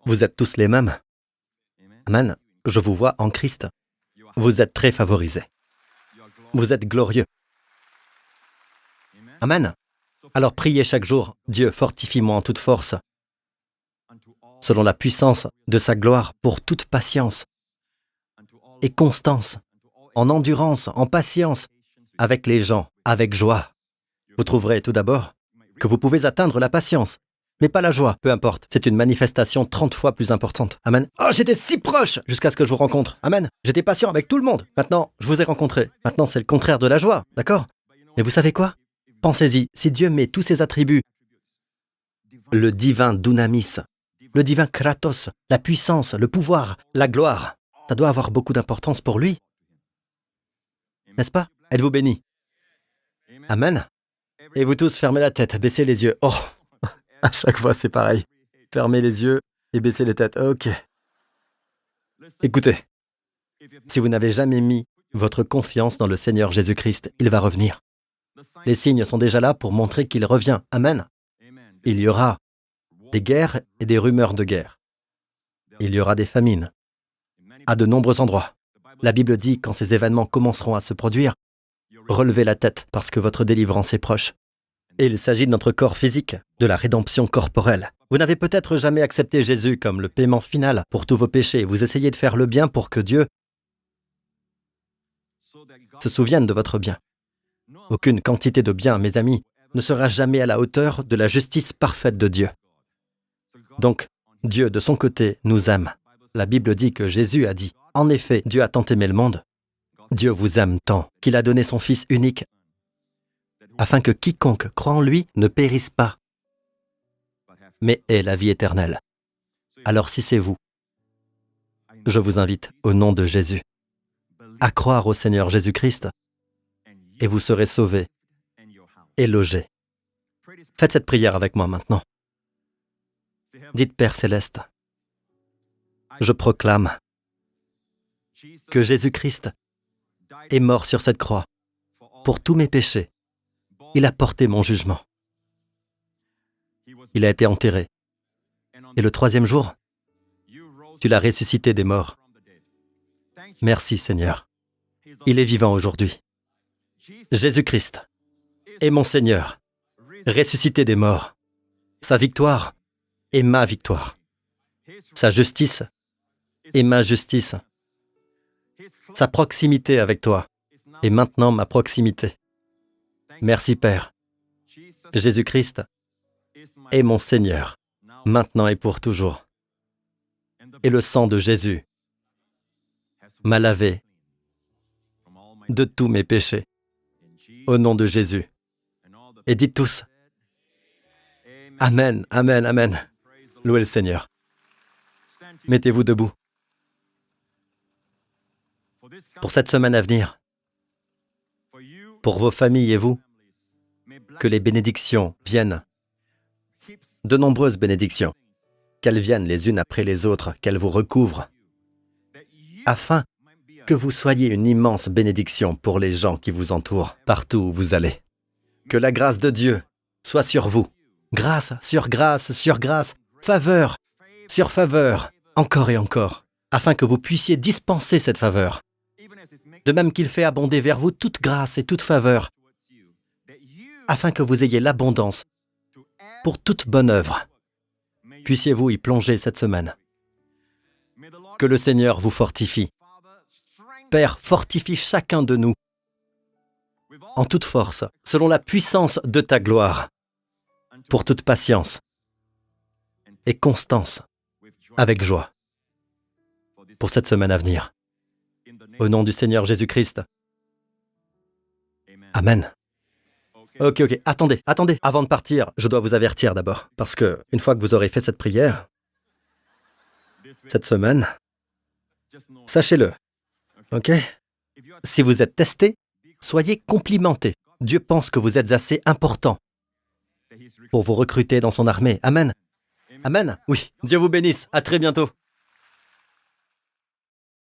vous êtes tous les mêmes. Amen. Je vous vois en Christ. Vous êtes très favorisés. Vous êtes glorieux. Amen. Alors priez chaque jour, Dieu, fortifie-moi en toute force, selon la puissance de sa gloire, pour toute patience et constance, en endurance, en patience, avec les gens, avec joie. Vous trouverez tout d'abord que vous pouvez atteindre la patience, mais pas la joie, peu importe. C'est une manifestation 30 fois plus importante. Amen. Oh, j'étais si proche jusqu'à ce que je vous rencontre. Amen. J'étais patient avec tout le monde. Maintenant, je vous ai rencontré. Maintenant, c'est le contraire de la joie, d'accord? Mais vous savez quoi? Pensez-y, si Dieu met tous ses attributs, le divin dunamis, le divin kratos, la puissance, le pouvoir, la gloire, ça doit avoir beaucoup d'importance pour lui. N'est-ce pas? Êtes-vous bénis? Amen. Et vous tous, fermez la tête, baissez les yeux. Oh, à chaque fois, c'est pareil. Fermez les yeux et baissez les têtes. Ok. Écoutez, si vous n'avez jamais mis votre confiance dans le Seigneur Jésus-Christ, il va revenir. Les signes sont déjà là pour montrer qu'il revient. Amen. Il y aura des guerres et des rumeurs de guerre. Il y aura des famines à de nombreux endroits. La Bible dit, quand ces événements commenceront à se produire, relevez la tête parce que votre délivrance est proche. Et il s'agit de notre corps physique, de la rédemption corporelle. Vous n'avez peut-être jamais accepté Jésus comme le paiement final pour tous vos péchés. Vous essayez de faire le bien pour que Dieu se souvienne de votre bien. Aucune quantité de bien, mes amis, ne sera jamais à la hauteur de la justice parfaite de Dieu. Donc, Dieu, de son côté, nous aime. La Bible dit que Jésus a dit, « En effet, Dieu a tant aimé le monde. Dieu vous aime tant qu'il a donné son Fils unique, afin que quiconque croit en lui ne périsse pas, mais ait la vie éternelle. » Alors si c'est vous, je vous invite, au nom de Jésus, à croire au Seigneur Jésus-Christ et vous serez sauvés et logés. Faites cette prière avec moi maintenant. Dites, Père Céleste, je proclame que Jésus-Christ est mort sur cette croix pour tous mes péchés. Il a porté mon jugement. Il a été enterré. Et le troisième jour, tu l'as ressuscité des morts. Merci Seigneur. Il est vivant aujourd'hui. Jésus-Christ est mon Seigneur, ressuscité des morts. Sa victoire est ma victoire. Sa justice est ma justice. Sa proximité avec toi est maintenant ma proximité. Merci Père. Jésus-Christ est mon Seigneur, maintenant et pour toujours. Et le sang de Jésus m'a lavé de tous mes péchés. Au nom de Jésus. Et dites tous, Amen, Amen, Amen. Louez le Seigneur. Mettez-vous debout. Pour cette semaine à venir, pour vos familles et vous, que les bénédictions viennent, de nombreuses bénédictions, qu'elles viennent les unes après les autres, qu'elles vous recouvrent, afin que vous soyez une immense bénédiction pour les gens qui vous entourent, partout où vous allez. Que la grâce de Dieu soit sur vous. Grâce sur grâce sur grâce, faveur sur faveur, encore et encore, afin que vous puissiez dispenser cette faveur. De même qu'il fait abonder vers vous toute grâce et toute faveur, afin que vous ayez l'abondance pour toute bonne œuvre. Puissiez-vous y plonger cette semaine. Que le Seigneur vous fortifie. Père, fortifie chacun de nous en toute force, selon la puissance de ta gloire, pour toute patience et constance, avec joie, pour cette semaine à venir. Au nom du Seigneur Jésus-Christ. Amen. Ok, attendez, avant de partir, je dois vous avertir d'abord, parce que une fois que vous aurez fait cette prière, cette semaine, sachez-le, ok? Si vous êtes testé, soyez complimentés. Dieu pense que vous êtes assez important pour vous recruter dans son armée. Amen. Amen. Oui, Dieu vous bénisse. À très bientôt.